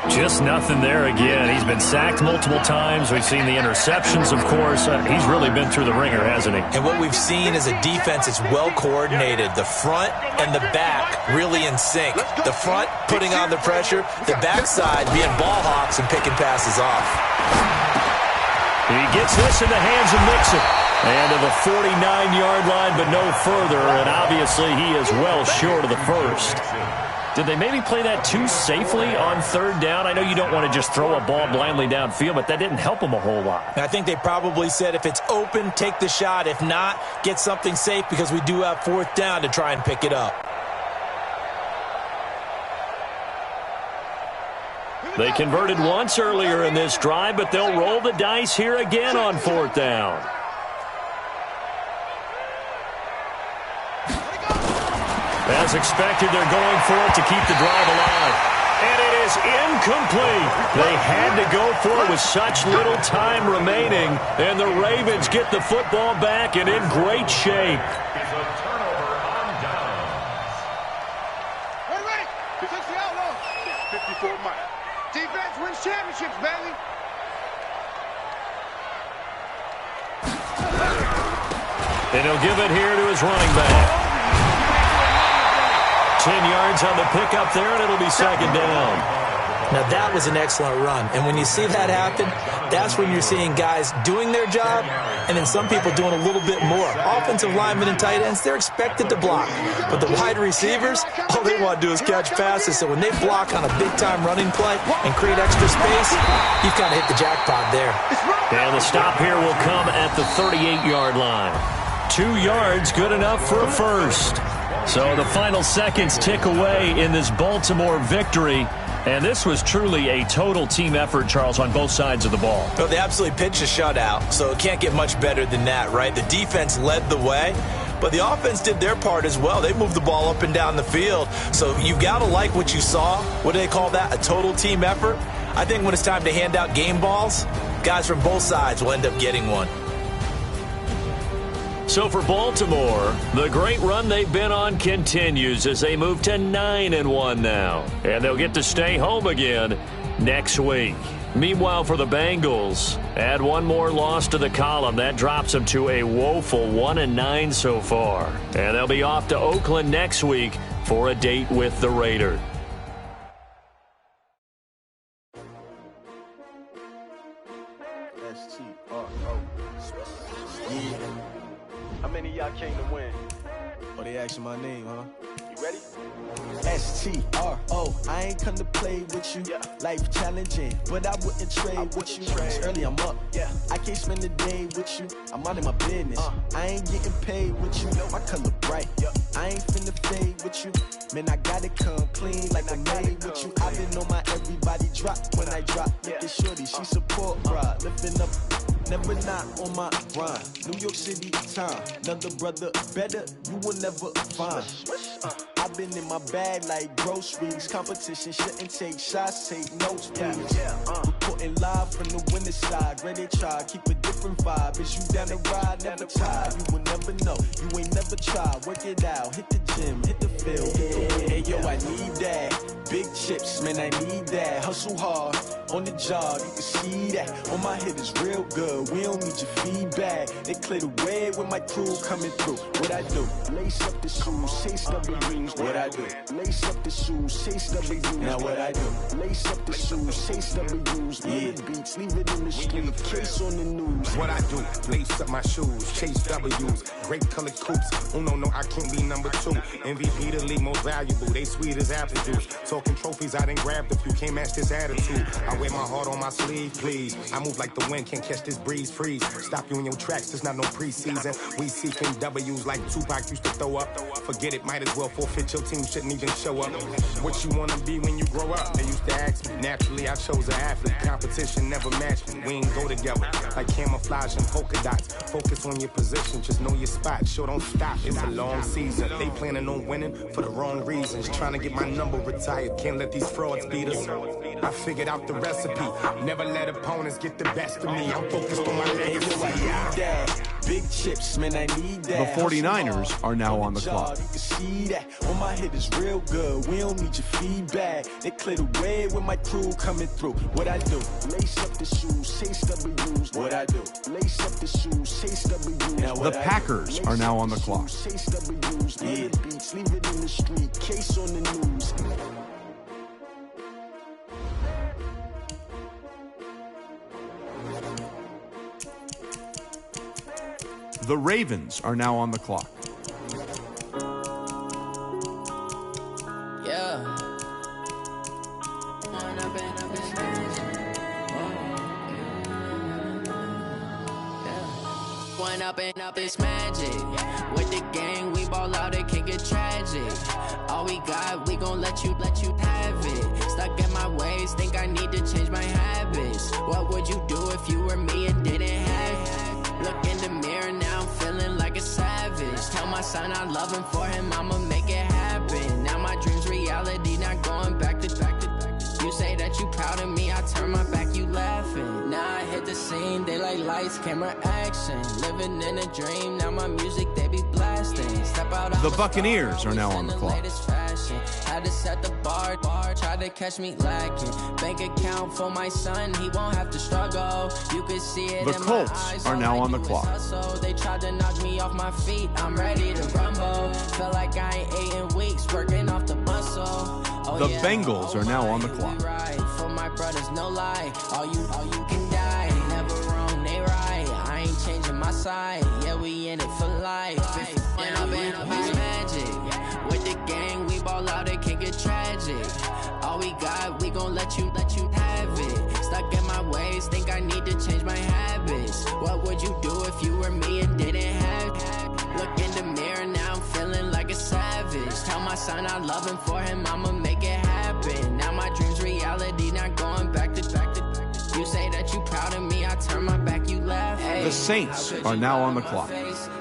Just nothing there again. He's been sacked multiple times. We've seen the interceptions, of course. He's really been through the ringer, hasn't he? And what we've seen is a defense that's well coordinated. The front and the back really in sync. The front putting on the pressure. The backside being ball hawks and picking passes off. He gets this in the hands of Mixon. And to the 49-yard line, but no further. And obviously he is well short of the 1st. Did they maybe play that too safely on third down? I know you don't want to just throw a ball blindly downfield, but that didn't help them a whole lot. I think they probably said if it's open, take the shot. If not, get something safe because we do have fourth down to try and pick it up. They converted once earlier in this drive, but they'll roll the dice here again on fourth down. As expected, they're going for it to keep the drive alive. And it is incomplete. They had to go for it with such little time remaining. And the Ravens get the football back and in great shape. It's a turnover on downs. Ready. Defense the outlaw. 54 miles. Defense wins championships, baby. And he'll give it here to his running back. 10 yards on the pickup there, and it'll be second down. Now, that was an excellent run. And when you see that happen, that's when you're seeing guys doing their job and then some people doing a little bit more. Offensive linemen and tight ends, they're expected to block. But the wide receivers, all they want to do is catch passes. So when they block on a big-time running play and create extra space, you've kind of hit the jackpot there. And the stop here will come at the 38-yard line. 2 yards, good enough for a first. So the final seconds tick away in this Baltimore victory. And this was truly a total team effort, Charles, on both sides of the ball. Well, they absolutely pitched a shutout, so it can't get much better than that, right? The defense led the way, but the offense did their part as well. They moved the ball up and down the field. So you've got to like what you saw. What do they call that? A total team effort? I think when it's time to hand out game balls, guys from both sides will end up getting one. So for Baltimore, the great run they've been on continues as they move to 9-1 now. And they'll get to stay home again next week. Meanwhile, for the Bengals, add one more loss to the column. That drops them to a woeful 1-9 so far. And they'll be off to Oakland next week for a date with the Raiders. How many of y'all came to win? Oh, they asking my name, huh? You ready? S-T-R-O, I ain't come to play with you. Yeah. Life challenging, but I wouldn't trade with you. It's early, I'm up. Yeah. I can't spend the day with you. I'm minding my business. I ain't getting paid with you. My color bright. Yeah. I ain't finna fade with you. Man, I gotta come clean like I'm made with you. I've been on my everybody drop when I drop. Look at shorty, she support ride. Lifting up, never not on my grind. New York City time. Another brother better, you will never find. I've been in my bag like groceries. Competition shouldn't take shots, take notes, please. Reporting live from the winning side. Ready to try, keep a different vibe. Is you down the ride, never tired. You will never know, you ain't never tried. Work it out, hit the gym, hit the field. Hey yo, I need that. Big chips, man, I need that. Hustle hard, on the job, you can see that. On my head is real good, we don't need your feedback. They clear the way with my crew coming through. What I do? Lace up the shoes, chase W's. What I do? Lace up the shoes, chase W's. Now what I do? Lace up the shoes, chase W's. Yeah. Beats, leave it in the street, case on the news. What I do? Lace up my shoes, chase W's. Great colored coops. Oh no, I can't be number 2. MVP the league most valuable. They sweet as apple juice. Talking trophies, I done grabbed a few. Can't match this attitude. I wear my heart on my sleeve, please. I move like the wind, can't catch this breeze, freeze. Stop you in your tracks, there's not no preseason. We seeking W's like Tupac used to throw up. Forget it, might as well forfeit. Your team shouldn't even show up. What you wanna be when you grow up? They used to ask me. Naturally, I chose an athlete. Competition never matched me. We ain't go together like camouflage and polka dots. Focus on your position, just know your spot. Sure, don't stop. It's a long season. They planning on winning for the wrong reasons. Trying to get my number retired. Can't let these frauds beat us. I figured out the recipe. Never let opponents get the best of me. I'm focused on my legacy. Big chips, man, I need that. The 49ers are now on the clock. You can see that. On my head is real good. We don't need your feedback. They clear the way with my crew coming through. What I do? Lace up the shoes, chase W's. What I do? Lace up the shoes, chase W's. The Packers are now on the clock. Chase W's. Yeah. Beats, leave it in the street. Case on the news. The Ravens are now on the clock. Yeah. up this magic. With the gang, we ball out, it can get tragic. All we got, we gon' let you have it. Stuck in my ways, think I need to change my habits. What would you do if you were me and didn't have it? Look in the mirror, now I'm feeling like a savage. Tell my son I love him, for him I'ma make it happen. Now my dream's reality, not going back to. You say that you proud of me, I turn my back, you laughing. Now I hit the scene, they like lights, camera, action. Living in a dream, now my music, they be blasting. Step out. The Buccaneers are now on the clock. Had to set the bar, try to catch me lacking. Bank account for my son, he won't have to struggle. You can see it. The in Colts my eyes, are now on the clock. They tried to knock me off my feet, I'm ready to rumble. Feel like I ain't ate in weeks, working off the muscle. The Bengals are now on the clock. Right. For my brothers, no lie. All you can die. Never wrong, they right. I ain't changing my side. Yeah, we in it for life. And I've been magic. With the gang, we ball out, it can get tragic. All we got, we gon' let you have it. Stuck in my ways, think I need to change my habits. What would you do if you were me and didn't have it? Look in the mirror, now I'm feeling like a savage. Tell my son I love him, for him I'ma make it happen. Now my dream's reality, not going back to. You say that you proud of me, I turn my back, you laugh. The Saints are now on the clock.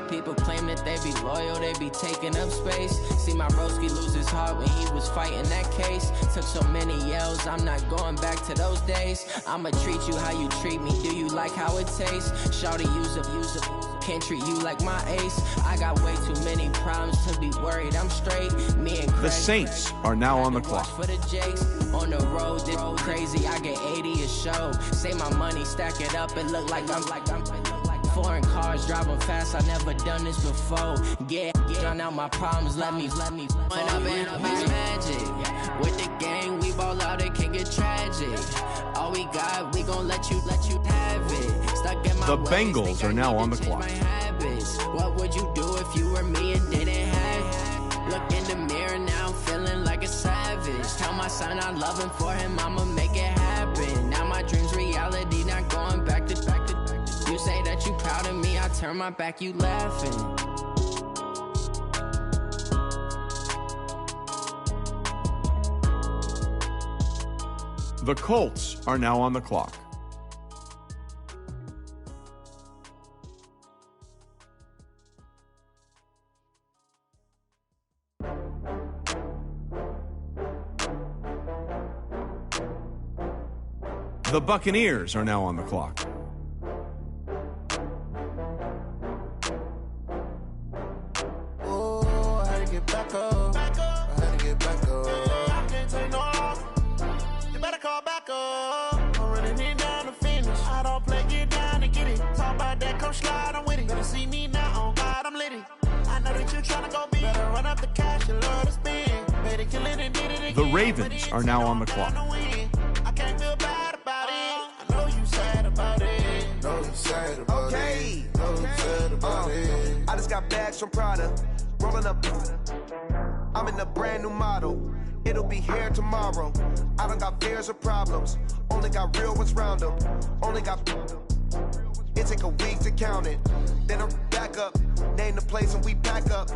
People claim that they be loyal, they be taking up space. See my broski lose his heart when he was fighting that case. Took so many yells, I'm not going back to those days. I'ma treat you how you treat me, do you like how it tastes? Shawty, use up, can't treat you like my ace. I got way too many problems to be worried, I'm straight. Me and Craig, the Saints are now on the clock. For the Jakes, on the road, this crazy, I get 80 a show. Say my money, stack it up, it look like I'm foreign cars, driving fast, I never done this before. Get drown out my problems, let me When I've been magic. With the gang, we ball out, it can get tragic. All we got, we gon' let you have it. Stuck in my The ways, Bengals are now on the clock. What would you do if you were me and didn't have it? Look in the mirror, now I'm feeling like a savage. Tell my son I love him, for him I'ma make it happen. Now my dream's reality, not going back to. You say that you proud of me, I turn my back, you laughing. The Colts are now on the clock. The Buccaneers are now on the clock. The Ravens are now on the clock. I can't feel bad about it. I know you sad about it. Okay. I just got bags from Prada. Rolling up. I'm in a brand new model. It'll be here tomorrow. I don't got fears or problems. Only got real ones round them. Only got. It take a week to count it. Then I'm back up. Name the place and we pack up.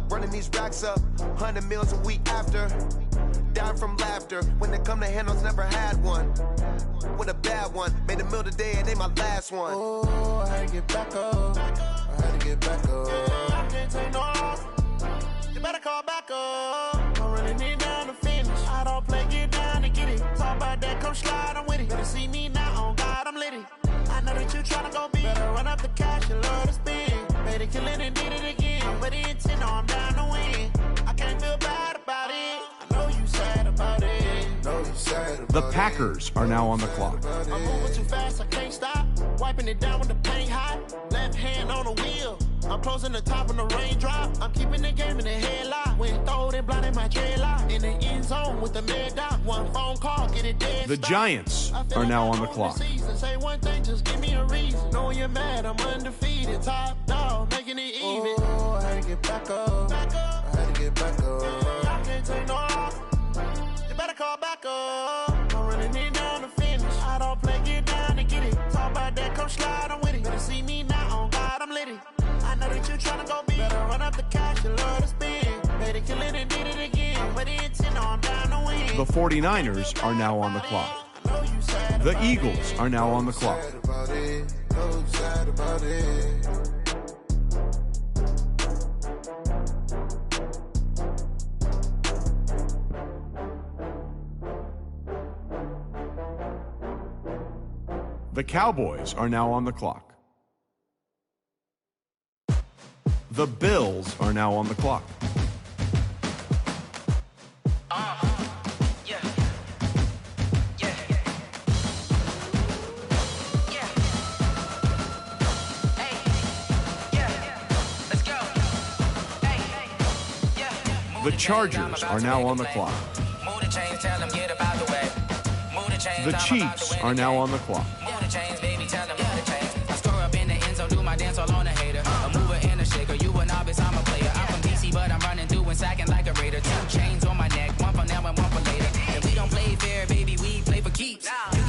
Running these racks up. 100 meals a week after. Dying from laughter. When it come to handles, never had one. With a bad one. Made a meal today and they my last one. Oh, I had to get back up. I can't take no loss. You better call back up. I'm running it down to finish. I don't play, get down to get it. Talk about that, come slide, I'm with it. Better see me now, on God, I'm litty. I know that you tryna go big. Better run up the cash, you love to spend. Made it, kill it, and did it again. I'm with the intent, no, I'm down to win. I can't feel bad about it. I know you sad about it. The Packers are now on the clock. I'm moving too fast, I can't stop. Wiping it down with the paint hot. Left hand on the wheel. I'm closing the top when the raindrop. I'm keeping the game in the headlock. When throwed and blinded my dreadlock. In the end zone with the mad dot. One phone call, get it dead. The Giants are now on the clock. Say one thing, just give me a reason. Knowing you're mad, I'm undefeated. Top dog, making it even. Oh, I had to get back up. I can't take no loss. You better call back up. I'm running it down to finish. I don't play, get down to get it. Talk about that, come slide, I'm with it. Better see me now, on God, I'm litty. know that you tryna go big. Better run up the cash, you love to spend. Made it, kill it, and did it again. But the intent, no, I'm down to win. The 49ers are now on the clock. The Eagles are now on the clock. The Cowboys are now on the clock. The Bills are now on the clock. The Chargers are now on the clock. The Chiefs are now on the clock.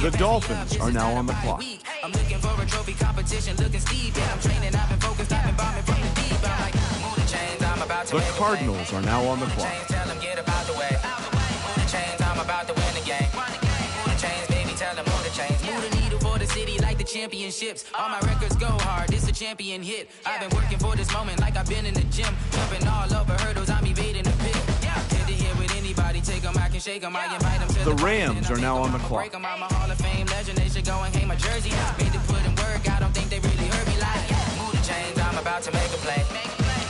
The Dolphins are now on the clock. I'm looking for a trophy competition, looking Steve. Yeah, I'm training, I've been focused, I've been bombing from the deep. I'm like, move the chains, I'm about to The Cardinals are now on the clock. tell them get about the way. Move the chains, I'm about to win the game. Move the chains, baby, tell them move the chains. Move the needle for the city like the championships. All my records go hard, this a champion hit. I've been working for this moment like I've been in the gym. Jumping all over hurdles, I'm evading the pit. Get to here with anybody, take them, I can shake them, I invite them to The Rams are now on the clock. I'm a Hall of Fame legend, they should go and hang my jersey. Made to put in work, I don't think they really heard me like. Move the chains, I'm about to make a play.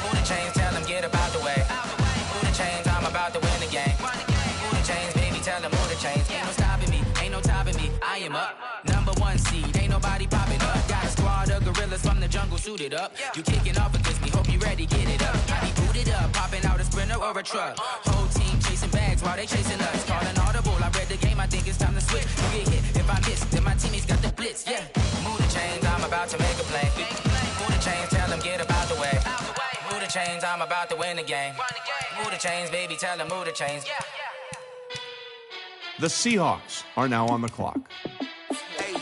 Move the chains, tell them get about the way. Move the chains, I'm about to win the game. Move the chains, baby, tell them move the chains. Ain't no stopping me, ain't no topping me. I am up, #1 seed, ain't nobody popping up. Got a squad of gorillas from the jungle suited up. You kicking off against me, hope you ready, get it up. I be booted up, popping out a Sprinter or a truck. Whole team chasing bags while they chasing us. Calling audible, I read the game, I think it's time to switch. You get hit, if I miss, then my teammates got the blitz, yeah. Move the chains, I'm about to make a play. Move the chains, tell them get about the way. Move the chains, I'm about to win the game. Move the chains, baby, tell them move the chains. The Seahawks are now on the clock. Hey,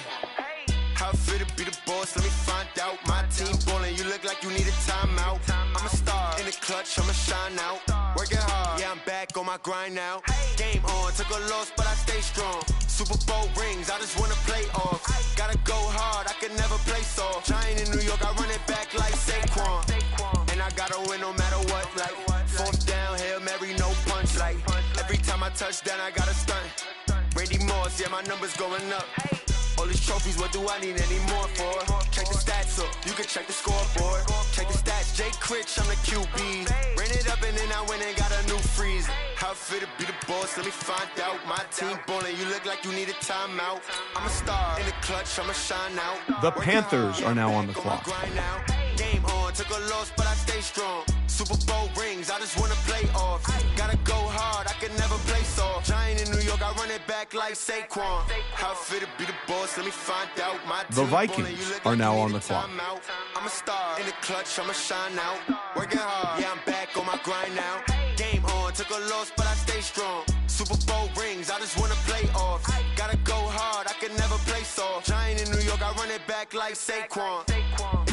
how fit to be the boss? Let me find out. My team ballin', you look like you need a timeout. I'm a star in the clutch, I'ma shine out. Working hard, yeah, I'm back on my grind now. Game on, took a loss, but I stay strong. Super Bowl rings, I just wanna play off. Gotta go hard, I can never play soft. Giant in New York, I run it back like Saquon. And I gotta win no matter what, like 4th down, Hail Mary, no punch. Like every time I touch down, I gotta stunt. Randy Moss, yeah, my numbers going up. All these trophies, what do I need any more for? Check the stats up, you can check the scoreboard. Check the stats, Jay Critch, I'm the QB. Ran it up and then I went and got a new freeze. How fit to be the boss, let me find out. My team ballin', you look like you need a timeout. I'm a star in the clutch, I'ma shine out. The Panthers are now on the clock. Game on, took a loss, but I stay strong. Super Bowl rings, I just wanna play off. Gotta go hard, I can never play soft. Giant in New York, I run it back like Saquon. How fit to be the boss, let me find out. My The Vikings are now on the clock. I'm a star in the clutch, I'ma shine out. Working hard, yeah, I'm back on my grind now. Game on, took a loss, but I stay strong. Super Bowl rings, I just wanna play off. Gotta go hard, I can never play soft. Giant in New York, I run it back like Saquon.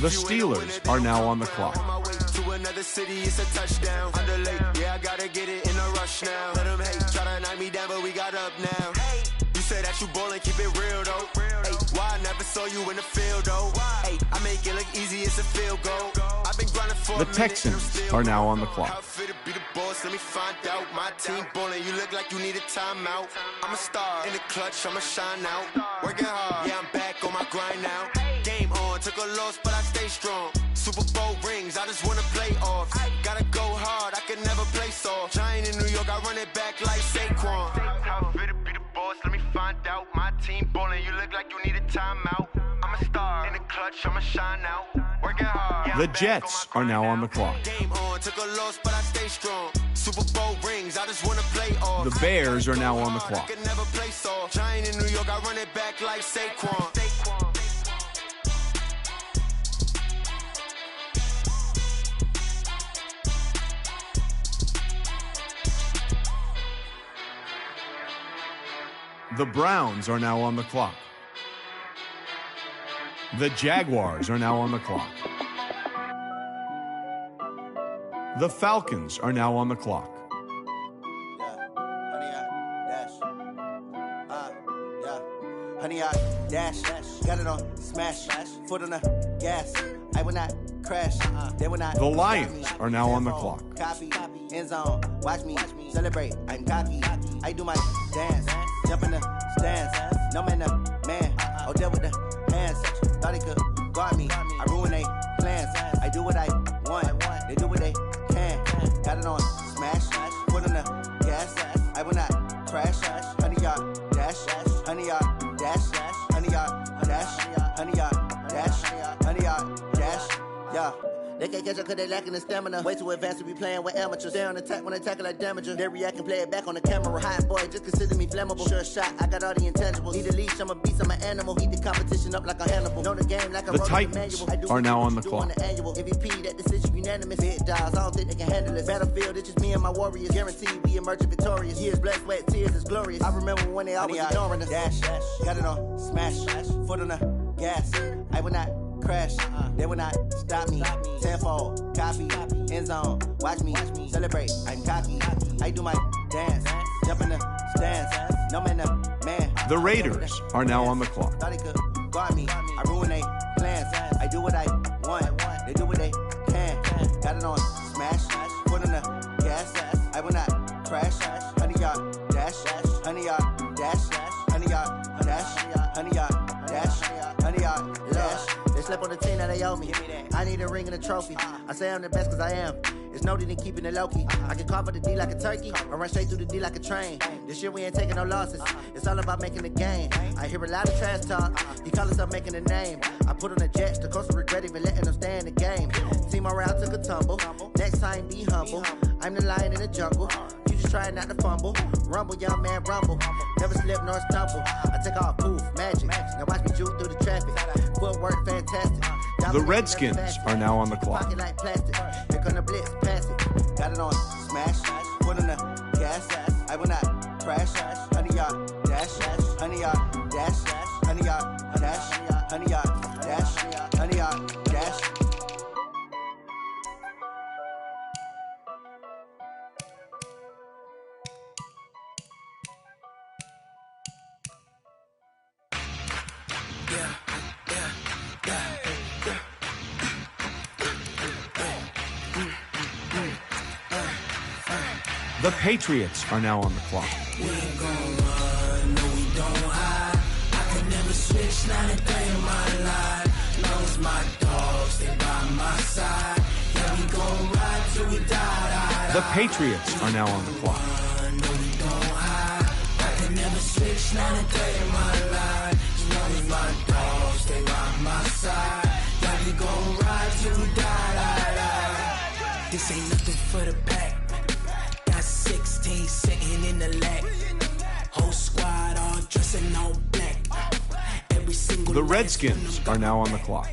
The Steelers are now on the clock. On my way to another city, it's a touchdown. Underlay, yeah, I gotta get it in a rush now. Let them hate, try to knock me down, but we got up now. You say that you ballin', keep it real though. Hey, why I never saw you in the field though? Hey, I make it look easy, it's a field goal. I've been grinding for The Texans are now on the clock. How fit to be the boss, let me find out. My team ballin', you look like you need a timeout. I'm a star in the clutch, I'ma shine out. Working hard, yeah, I'm back on my grind now. Game on, took a loss, but I stay strong. Super Bowl rings, I just wanna play off. Gotta go hard, I can never play soft. Giant in New York, I run it back like Saquon. How fit to be the boss, let me find out. My team ballin', you look like you need a timeout. I'm a star in the clutch, I'ma shine out. Working hard. The Jets are now on the clock. Game on, took a loss, but I stay strong. Super Bowl rings, I just wanna play off. The Bears are now on the clock. I can never play soft. Giant in New York, I run it back like Saquon. The Browns are now on the clock. The Jaguars are now on the clock. The Falcons are now on the clock. Honey, I dash, got it on smash, foot on the gas. I will not crash, they will not. The Lions are now on the clock. Copy, end zone, watch me celebrate. I'm cocky, I do my dance, jump in the stands. No man, man, I'll deal with the hands. Thought he could guard me, I ruin they plans. I do what I want, they do what they can. Got it on smash, foot on the gas. I will not crash, honey, y'all dash, honey, y'all dash, honey, y'all dash, honey, y'all dash, honey, y'all dash, yeah. They can't catch up cause they lacking the stamina. Way too advanced to be playing with amateurs. Stay on attack when they tackle like damager. They react and play it back on the camera. Hot boy, just consider me flammable. Sure shot, I got all the intangibles. Need a leash, I'm a beast, I'm an animal. Heat the competition up like a Hannibal. Know the game like a The Titans are now on the clock. MVP, that decision unanimous. Big dogs, I don't think they can handle it. Battlefield, it's just me and my warriors. Guaranteed we emerging victorious. Years, blood, sweat, tears, is glorious. I remember when they always ignoring us. Dash, got it on smash, foot on the gas. I will not crash, they will not stop me. Tenfold, copy, end zone, watch me celebrate. I'm cocky, I do my dance, jump in the stands. No man, man. The Raiders are now on the clock. Thought he could guard me, I ruin they plans. I do what I want, they do what they can. Got it on smash, foot on the gas. I will not crash, honey, y'all dash, honey, y'all dash, honey, y'all dash, honey, y'all dash, honey, y'all dash. They slept on the team that they owe me. I need a ring and a trophy. I say I'm the best cause I am. It's no need in keeping it low-key. I can carve for the D like a turkey or run straight through the D like a train. This year we ain't taking no losses. It's all about making the game. I hear a lot of trash talk. He call himself making a name. I put on the Jets. The coach regret even letting them stay in the game. Team morale took a tumble. Next time be humble. I'm the lion in the jungle. You just trying not to fumble. Rumble, young man, rumble. Never slip nor stumble. I take off, poof, magic. Now watch me juke through the traffic. Footwork fantastic. The Redskins are now on the clock. Pocket like plastic. Here come the blitz, pass it. Got it on smash, foot on the gas. I will not crash, honey, y'all dash, honey, y'all dash, honey, y'all dash, honey, y'all dash, honey, y'all dash. The Patriots are now on the clock. We ain't gon' run, no we don't hide. I can never switch, not a day in my life. Long as my dogs, stay by my side. Yeah, we gon' ride till we die. The Patriots are now on the clock. No we don't hide. I can never switch, not a day in my life. As long as my dogs, stay by my side. Yeah, we gon' ride till we die. This ain't nothing for the pack. 16 sitting in the lag. Whole squad all dressing all black. Every single The Redskins are now on the clock.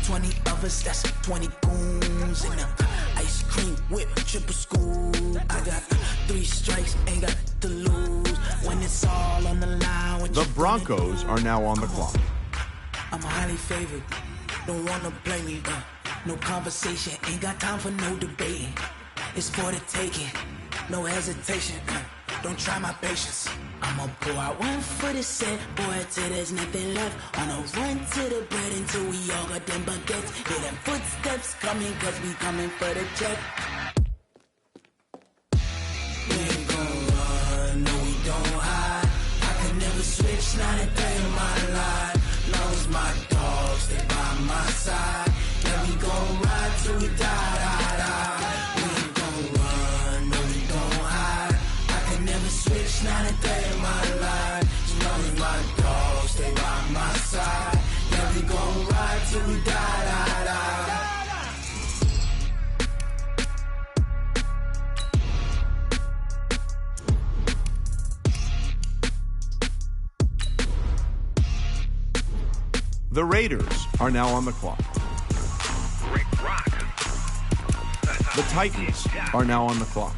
20 of us, that's 20 goons in the ice cream whip, triple scoop. I got 3 strikes, ain't got to lose. When it's all on the line. The Broncos are now on the clock. I'm highly favored. Don't wanna play me. No conversation, ain't got time for no debating. It's for the taking, no hesitation. Don't try my patience. I'ma pour out one for the set, boy, till there's nothing left. On a run to the bread until we all got them baguettes. Hear them footsteps coming, cause we coming for the check. We ain't gon' run, no we don't hide. I can never switch, not a day in my life. Long as my dogs stay by my side. Yeah, we gon' ride till we die. Switch, not a day in my life. As long as my dogs stay by my side. Yeah, we gon' ride till we die. The Raiders are now on the clock. Rick Rock. The Titans are now on the clock.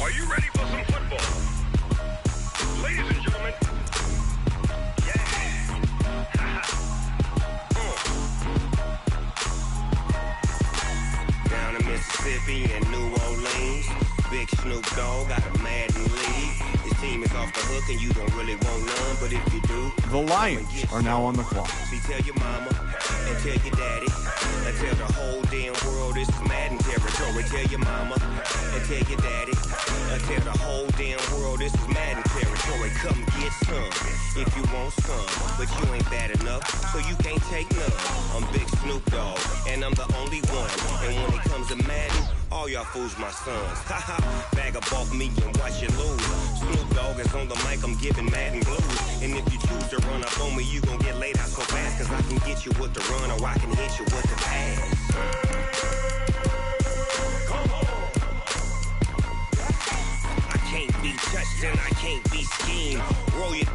Are you ready for some football? Ladies and gentlemen. Yeah. Mississippi and New Orleans. Big Snoop Dogg got a Madden league. His team is off the hook and you don't really want none, but if you do, The Lions are now on the clock. see, tell your mama and tell your daddy and tell the whole damn world it's Madden territory. Tell your mama and tell your daddy and tell the whole damn world this is Madden territory. Come get some if you want some, but you ain't bad enough, so you can't take none. I'm Big Snoop Dogg, and I'm the only one. And when it comes to Madden, all y'all fools my sons. Haha, bag up off me and watch you lose. Snoop Dogg is on the mic, I'm giving Madden blues. And if you choose to run up on me, you gon' get laid out so fast, cause I can get you with the run or I can hit you with the pass. I can't be touched and I can't be schemed. Roll you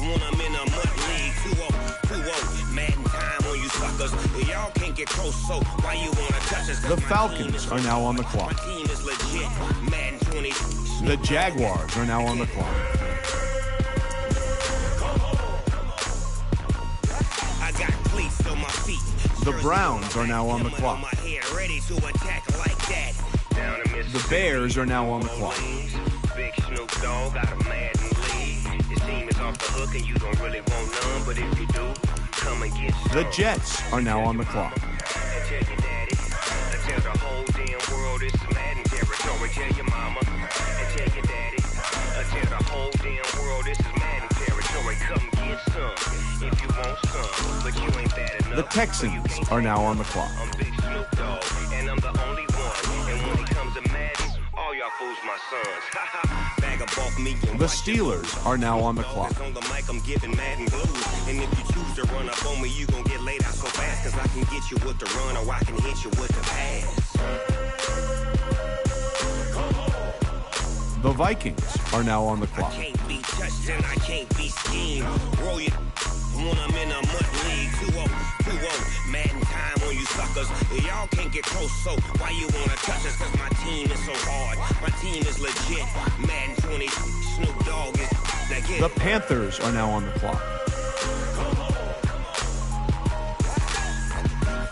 when I'm in a mud league. 2-0, Madden time on you suckers. Y'all can't get close, so why you wanna touch us? The Falcons are now on the clock. My team is legit. Madden 20. The Jaguars are now on the clock. I got cleats on my feet. The Browns are now on the clock. Ready to attack like that. Down in The Bears are now on the clock. Big Snoop Dogg got a Madden league. His team is off the hook and you don't really want none, but if you do, come and get some. The Jets are now on the clock. And tell your daddy, and tell the whole damn world it's Madden territory. Tell your mama, and tell your daddy, and tell the whole damn world this is Madden territory. Come get some if you want some, but you ain't bad enough. The Texans are now on the clock. I'm Big Snoop Dogg, and I'm the only one. And when it comes to Madden, all y'all fools my sons. Bag up off me and The Steelers are now on the clock. on the mic, I'm giving Madden blues. And if you choose to run up on me, you gon' get laid out so fast, cause I can get you with the run or I can hit you with the pass. The Vikings are now on the clock. I can't be touched and I can't be schemed. Roll you when I'm in a mud league. 2-0, Madden time on you suckers. Y'all can't get close, so why you wanna touch us? Cause my team is so hard. My team is legit. Madden 20, Snoop Dogg is. Now get The it. Panthers are now on the clock.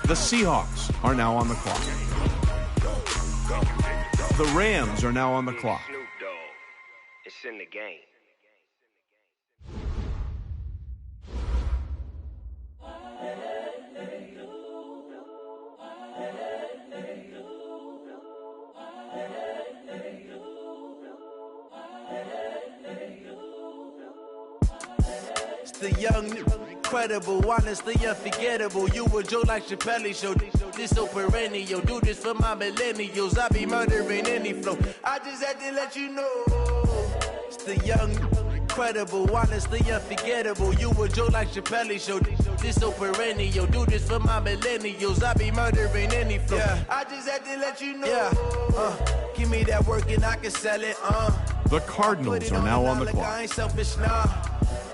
The Seahawks are now on the clock. The Rams are now on the clock. Snoop Dogg. It's in the game. It's the young, incredible, honestly unforgettable. You a Joe like Chappelle show. This so perennial. Do this for my millennials. I be murdering any flow. I just had to let you know. It's the young, incredible, honestly unforgettable. You a Joe like Chappelle show. This so perennial. Do this for my millennials. I be murdering any flow. Yeah. I just had to let you know. Yeah. Give me that work and I can sell it. The Cardinals are now on the I clock. ain't selfish, nah.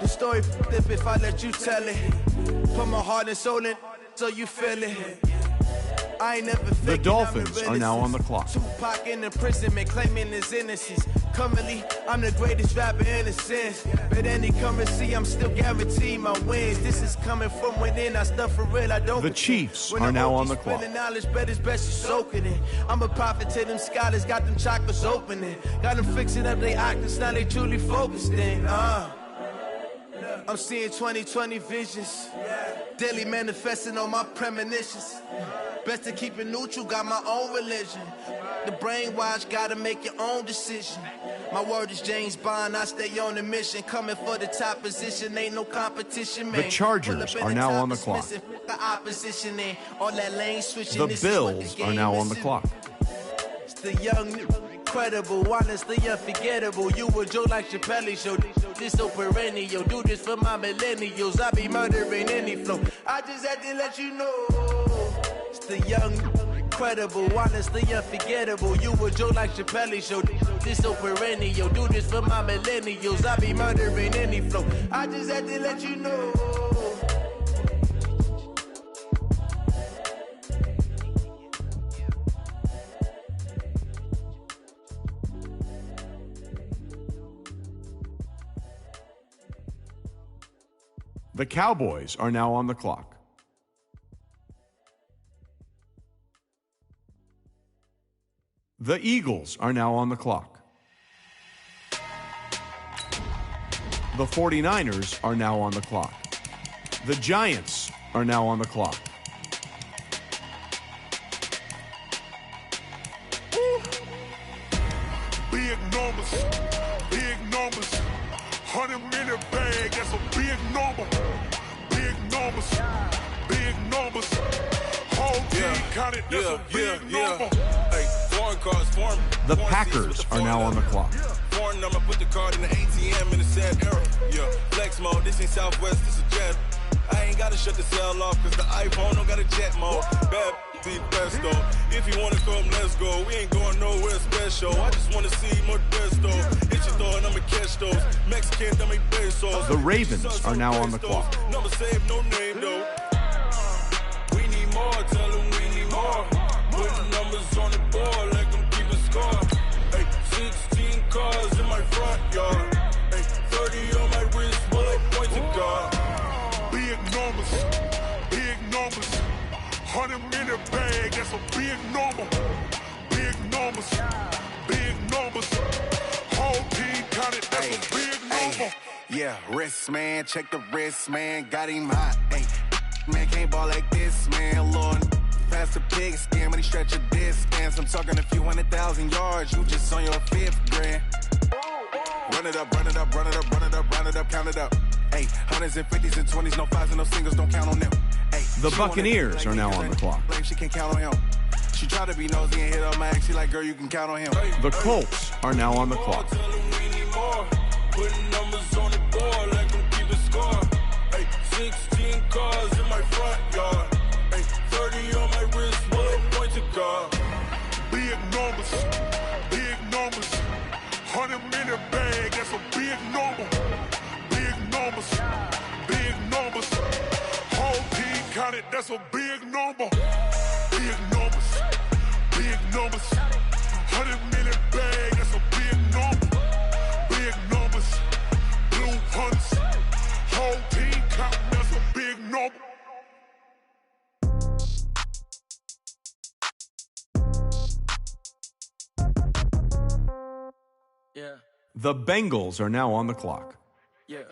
The story flip if I let you tell it. Put my heart and soul in so you feel it. I ain't never The Dolphins are now on the clock. Tupac in imprisonment, claiming his innocence. Currently, I'm the greatest rapper in a sense. But any currency, I'm still guaranteed my wins. This is coming from within. I stuff for real, I don't. The Chiefs are now on the clock. Knowledge, bet it's best you soaking it. I'm a prophet to them scholars, got them chakras opening. Got them fixing up they octaves, now they truly focused in. I'm seeing 2020 visions. Daily manifesting on my premonitions. Best to keep it neutral, got my own religion. The brainwash, gotta make your own decision. My word is James Bond, I stay on the mission. Coming for the top position, ain't no competition, man. The Chargers are now on the clock. The opposition in all that lane switching. The This is what Bills the are game now on is the in. clock. It's the young, incredible, honestly unforgettable. You a Joe like Chappelle show. This so perennial. Do this for my millennials. I be murdering any flow. I just had to let you know. It's the young, incredible, honestly unforgettable. You a Joe like Chappelle show. This so perennial. Do this for my millennials. I be murdering any flow. I just had to let you know. The Cowboys are now on the clock. The Eagles are now on the clock. The 49ers are now on the clock. The Giants are now on the clock. Big numbers, 100-minute bag, that's a big number. Big numbers, whole team counted, that's a big number. Hey, foreign cars, the Packers are now on the clock. Foreign number, put the card in the ATM in the sad era. Yeah, flex mode, this ain't Southwest, this is jet. I ain't gotta shut the cell off, cause the iPhone don't got a jet mode. Bad be best though. If you wanna come, let's go. We ain't going nowhere special. I just wanna see more dress though. Hit your door and I'ma catch those. Mexican, dummy pesos. The Ravens are now on the clock. Number save, no name though. We need more, tell them we need more. Putting numbers on the board, like them keep a score. Hey, 16 cars in my front yard. Hey, 30 on my wrist, bullet point to God. Big numbers, 100-minute bag, that's a big number. Big numbers, whole team counted, that's a big number. Yeah, wrist man, check the wrist man, got him hot. Hey, man can't ball like this, man. Lord, past the pig skin when he stretch a disc. I'm talking a few 100,000 yards, you just on your 5th grand. Run it up, count it up. Hey, hundreds and 50s and 20s, no 5s and no singles, don't count on them. Hey, the Buccaneers are now on the clock. She can count on him. She tried to be nosy and hit up my ex. She like, girl, you can count on him. The Colts are now on the clock. Putting numbers on the board, like them keep a score. Hey, 16 cars in my front yard. Hey, 30 on my wrist, bullet point to God. Big numbers, 100-minute bag, that's a big number. Big numbers, whole team counted, that's a big number. Big numbers, 100-minute bag, that's a big number. Big numbers, blue hunts, whole team counting, that's a big number. Yeah. The Bengals are now on the clock. Yeah.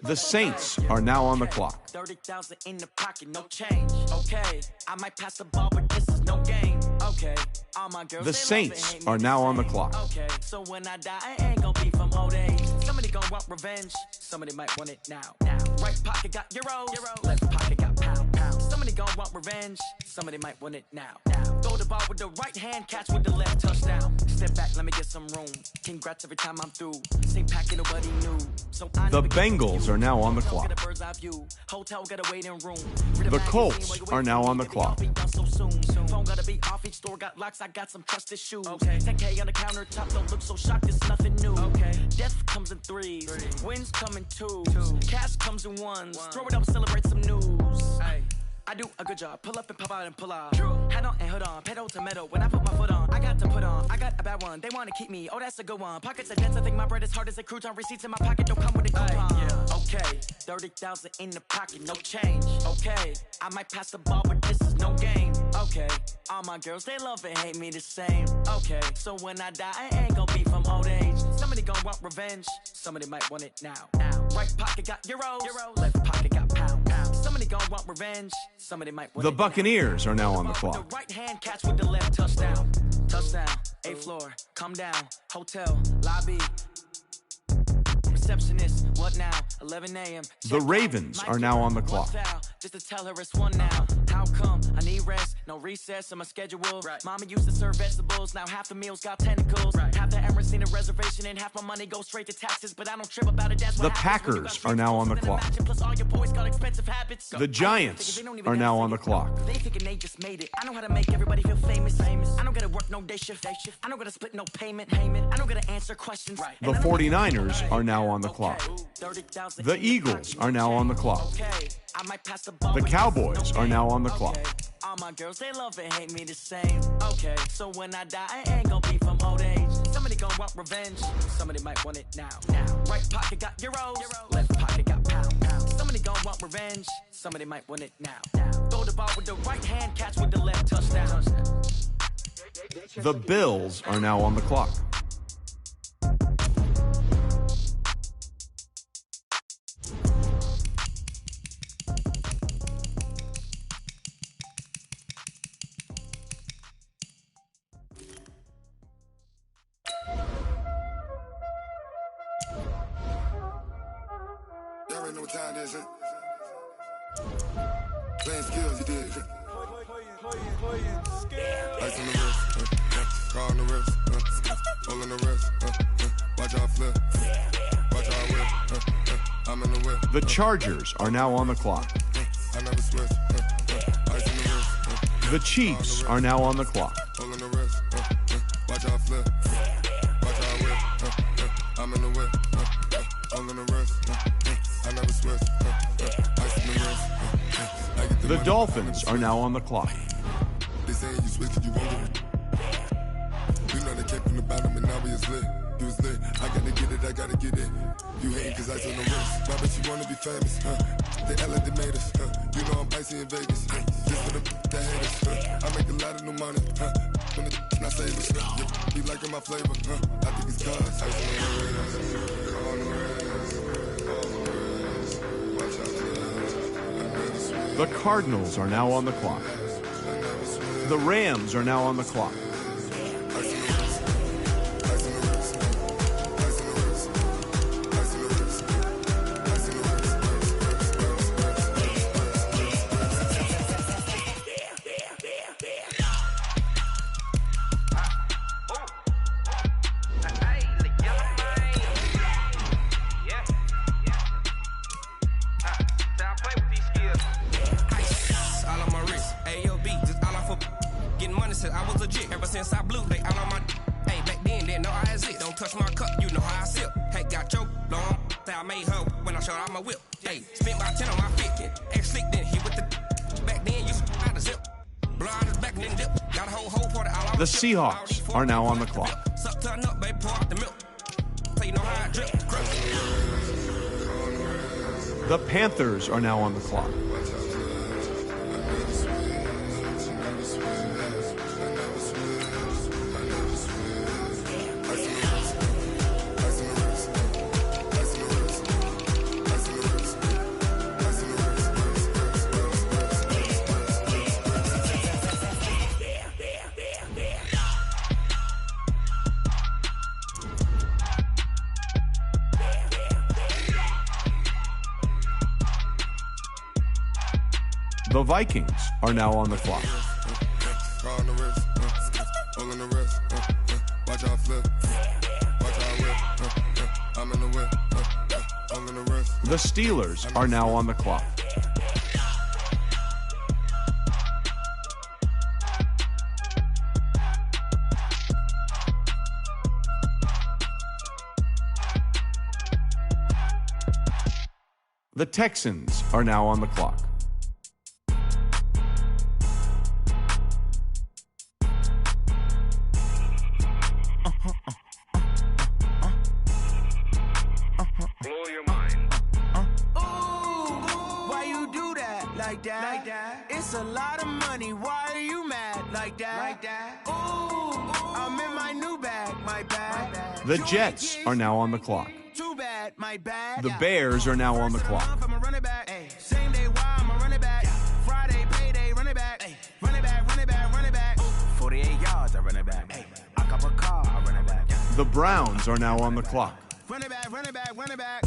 The Saints are now on the clock. 30,000 in the pocket, no change. Okay, I might pass the ball, but this is no game. Okay, all my girls. The Saints are now on the clock. Okay, so when I die, I ain't gonna be from old age. Somebody gonna want revenge. Somebody might want it now. Right pocket got euros. Left pocket got pound. Somebody gonna want revenge. Somebody might want it now. Throw the ball with the right hand, catch with the left, touchdown. Step back, let me get some room. Congrats every time I'm through. Same packet, nobody knew. The Bengals are now on the clock. The Colts are now on the clock. Phone gotta be off, each store got locks, I got some trusted shoes. 10K on the countertop, don't look so shocked, it's nothing new. Death comes in threes, wins come in twos, cash comes in ones. Throw it up, celebrate some news. I do a good job, pull up and pop out and pull off. Head on and hood on, pedal to metal. When I put my foot on, I got to put on. I got a bad one, they wanna keep me. Oh, that's a good one. Pockets are dense, I think my bread is hard as a crouton. Receipts in my pocket don't come with a coupon. Okay, 30,000 in the pocket, no change. Okay, I might pass the ball, but this is no game. Okay, all my girls, they love and hate me the same. Okay, so when I die, I ain't gonna be from old age. Somebody gonna want revenge, somebody might want it now. Right pocket got euros, left pocket got pound. Somebody gonna want revenge, somebody might want The Buccaneers are now on the clock. The right hand catch with the left, touchdown. Touchdown, 8th floor, come down, hotel, lobby. Receptionist, what now? 11 a.m. The Ravens are now on the clock. Just to tell her it's one now. How come? I need rest, no recess in my schedule. Mama used to serve vegetables, now half the meals got tentacles. Half the Emirates need a reservation and half my money goes straight to taxes. But I don't trip about it, that's what The Packers are now on the clock. Plus all your boys got expensive habits. The Giants are now on the clock. They thinking they just made it. I know how to make everybody feel famous. I don't gotta work no day shift. I don't gotta split no payment. I don't gotta answer questions. The 49ers are now on the clock. The Eagles are now on the clock. The Cowboys are now on the clock. All my girls, they love and hate me the same. Okay, so when I die, I ain't gonna be from old age. Somebody gonna want revenge, somebody might want it now. Right pocket got euros, left pocket got pound. Somebody gonna want revenge, somebody might want it now. Throw the ball with the right hand, catch with the left, touchdown. The Bills are now on the clock. Y'all already know what time it is, huh? Playing skills, you did. Ice on the wrist, car on the wrist, hole in the wrist, watch out flip, watch out whip, I'm in the whip. The Chargers are now on the clock. I never switch, ice on the wrist. The Chiefs are now on the clock. Hole in the wrist, watch out flip, watch out whip, I'm in the whip, hole in the wrist, I never switch, ice on the wrist. The Dolphins are now on the clock. They say you switch 'cause you won't get it. You know they came from the bottom and now we is lit. You was lit. I gotta get it, I gotta get it. You hating 'cause ice on the wrist. Why bet you wanna be famous, huh? They they made us, You know I'm icy in Vegas, just for the that haters, I make a lot of new money, when the not save us, Be liking my flavor, I think it's cause ice on the wrist, on the wrist, on the wrist. Watch out, The Cardinals are now on the clock. The Rams are now on the clock. The Seahawks are now on the clock. The Panthers are now on the clock. The Vikings are now on the clock. The Steelers are now on the clock. The Texans are now on the clock. It's a lot of money. Why are you mad like that? Ooh, I'm in my new bag, my bag. The Jets are now on the clock. Too bad, my bad. The Bears are now on the clock. I'm a running back. Same day, why I'm a running back. Friday, payday, running back. Running back, running back, running back. 48 yards, I run it back. I cop a car, I run it back. The Browns are now on the clock. Running back, running back, running back.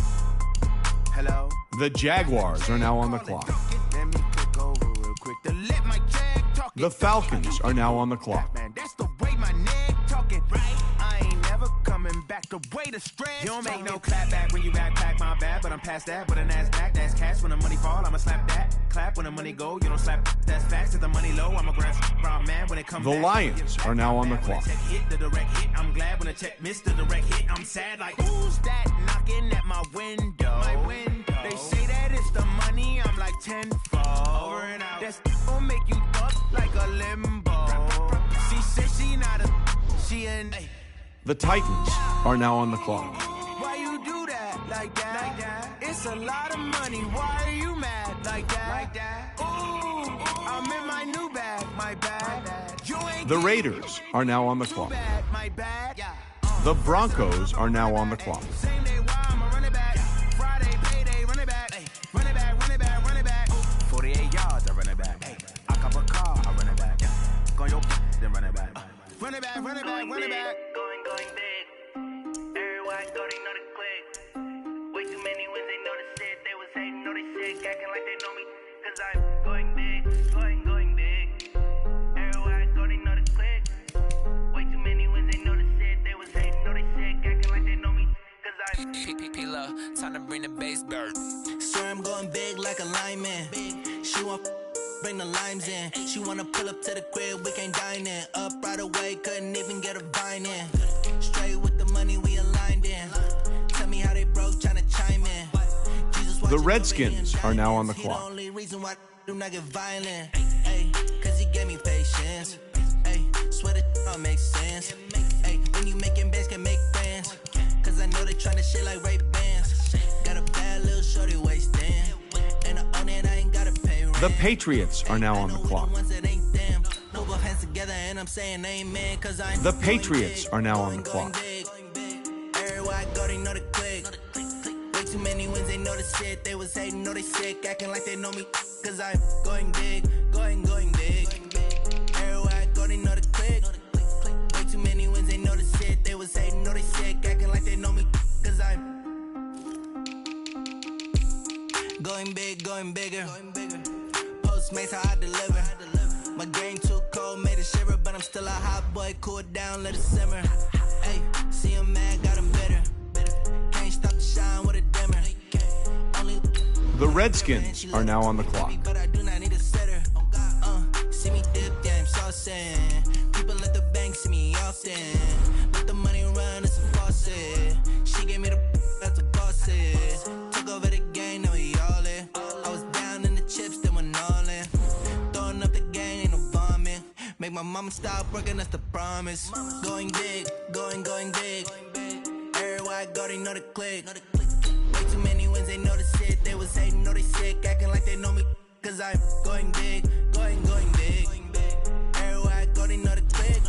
Hello? The Jaguars are now on the clock. Let me click over real quick to let my jag talk. The Falcons are now on the clock. Man, that's the way my neck talking. I ain't never coming back the way the stress. You don't make no clap back when you backpack, my bad. But I'm past that, but a NASDAQ, that's cash. When the money fall, I'ma slap that. Clap when the money go, you don't slap. That's facts. If the money low, I'ma grab brown man when it comes back. The Lions are now on the clock. Hit the direct hit. I'm glad when the check missed the direct hit. I'm sad like, who's that knocking at my window? My window. They say that it's the money, I'm like tenfold. Over and out. That's gon' make you up like a limbo. She says she not a, she an. The Titans are now on the clock. Why you do that like that? It's a lot of money. Why are you mad like that? Ooh, I'm in my new bag, my bag. You ain't The Raiders are now on the clock. The Broncos are now on the clock. 48 yards, I run it back. I cop a car, I run it back. Go on your then run it back. Run it back, run it back, run it back. Going big. Everybody thought they know the click. Way too many wins, they know the shit. They was hating, know they sick, acting like they know me. Cause I'm going big, going big. Everybody thought they know the click. Way too many wins, they know the shit. They was hating, know they sick, acting like they know me. Cause I'm P-P-P-Lo, time to bring the bass bird. Swear I'm going big like a lineman. She want bring the limes in. She wanna pull up to the crib, we can't dine in. Up right away, couldn't even get a vine in. Straight with the money we aligned in. Tell me how they broke, tryna chime in. The Redskins are now on the He clock. the only reason why I do not get violent. Ay, cause he gave me patience. Ay, swear that all makes sense. Ay, when you making bands, can make friends. Cause I know they tryna shit like Ray-Bans. Got a bad little shorty wasting. And I own it, I ain't gotta pay rent. The Patriots are now on the clock. The Patriots are now on the clock. Everywhere I go, they know the click. Way too many wins, they know the shit. They was hating, know they sick, acting like they know me. Cause I'm going big, going big. Everywhere I go, they know the click. Way too many wins, they know the shit. They was hating, know they sick, acting like they know me. Cause I'm going big, going bigger. Postmates, how I deliver. My game too cold, made it shiver, but I'm still a hot boy. Cool it down, let it simmer. Hey, see him mad, got him bitter. Can't stop the shine with a dimmer. The Redskins are now on the clock. But I do not need a sitter. See me dip, yeah, I'm saucing. People at the bank see me often. Let the money run, it's a faucet. She gave me the that's a boss is. Took over the game, now we all in. I was down in the chips, then went all in. Throwing up the gang, ain't no bombing. Make my mama stop working, that's the promise. Going big, going big. Everywhere I go, they know the click. Way too many wins, they know the shit. They was hating, know they sick, acting like they know me. Cause I'm going big, going big. Everywhere I go, they know the click.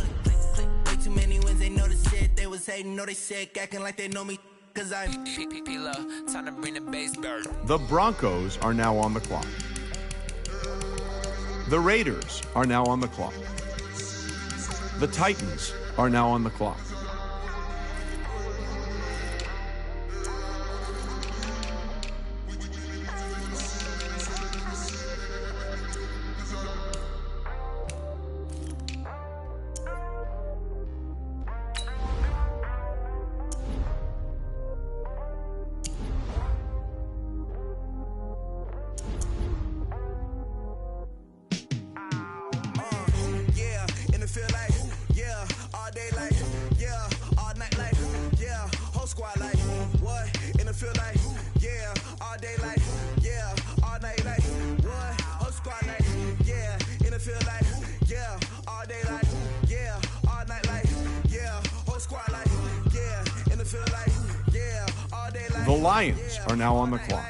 Way too many wins, they know the shit. They was hating, know they sick, acting like they know me. Cause I'm P-P-P-Lo, time to bring the bass bird. The Broncos are now on the clock. The Raiders are now on the clock. The Titans are now on the clock. The Lions are now on the clock.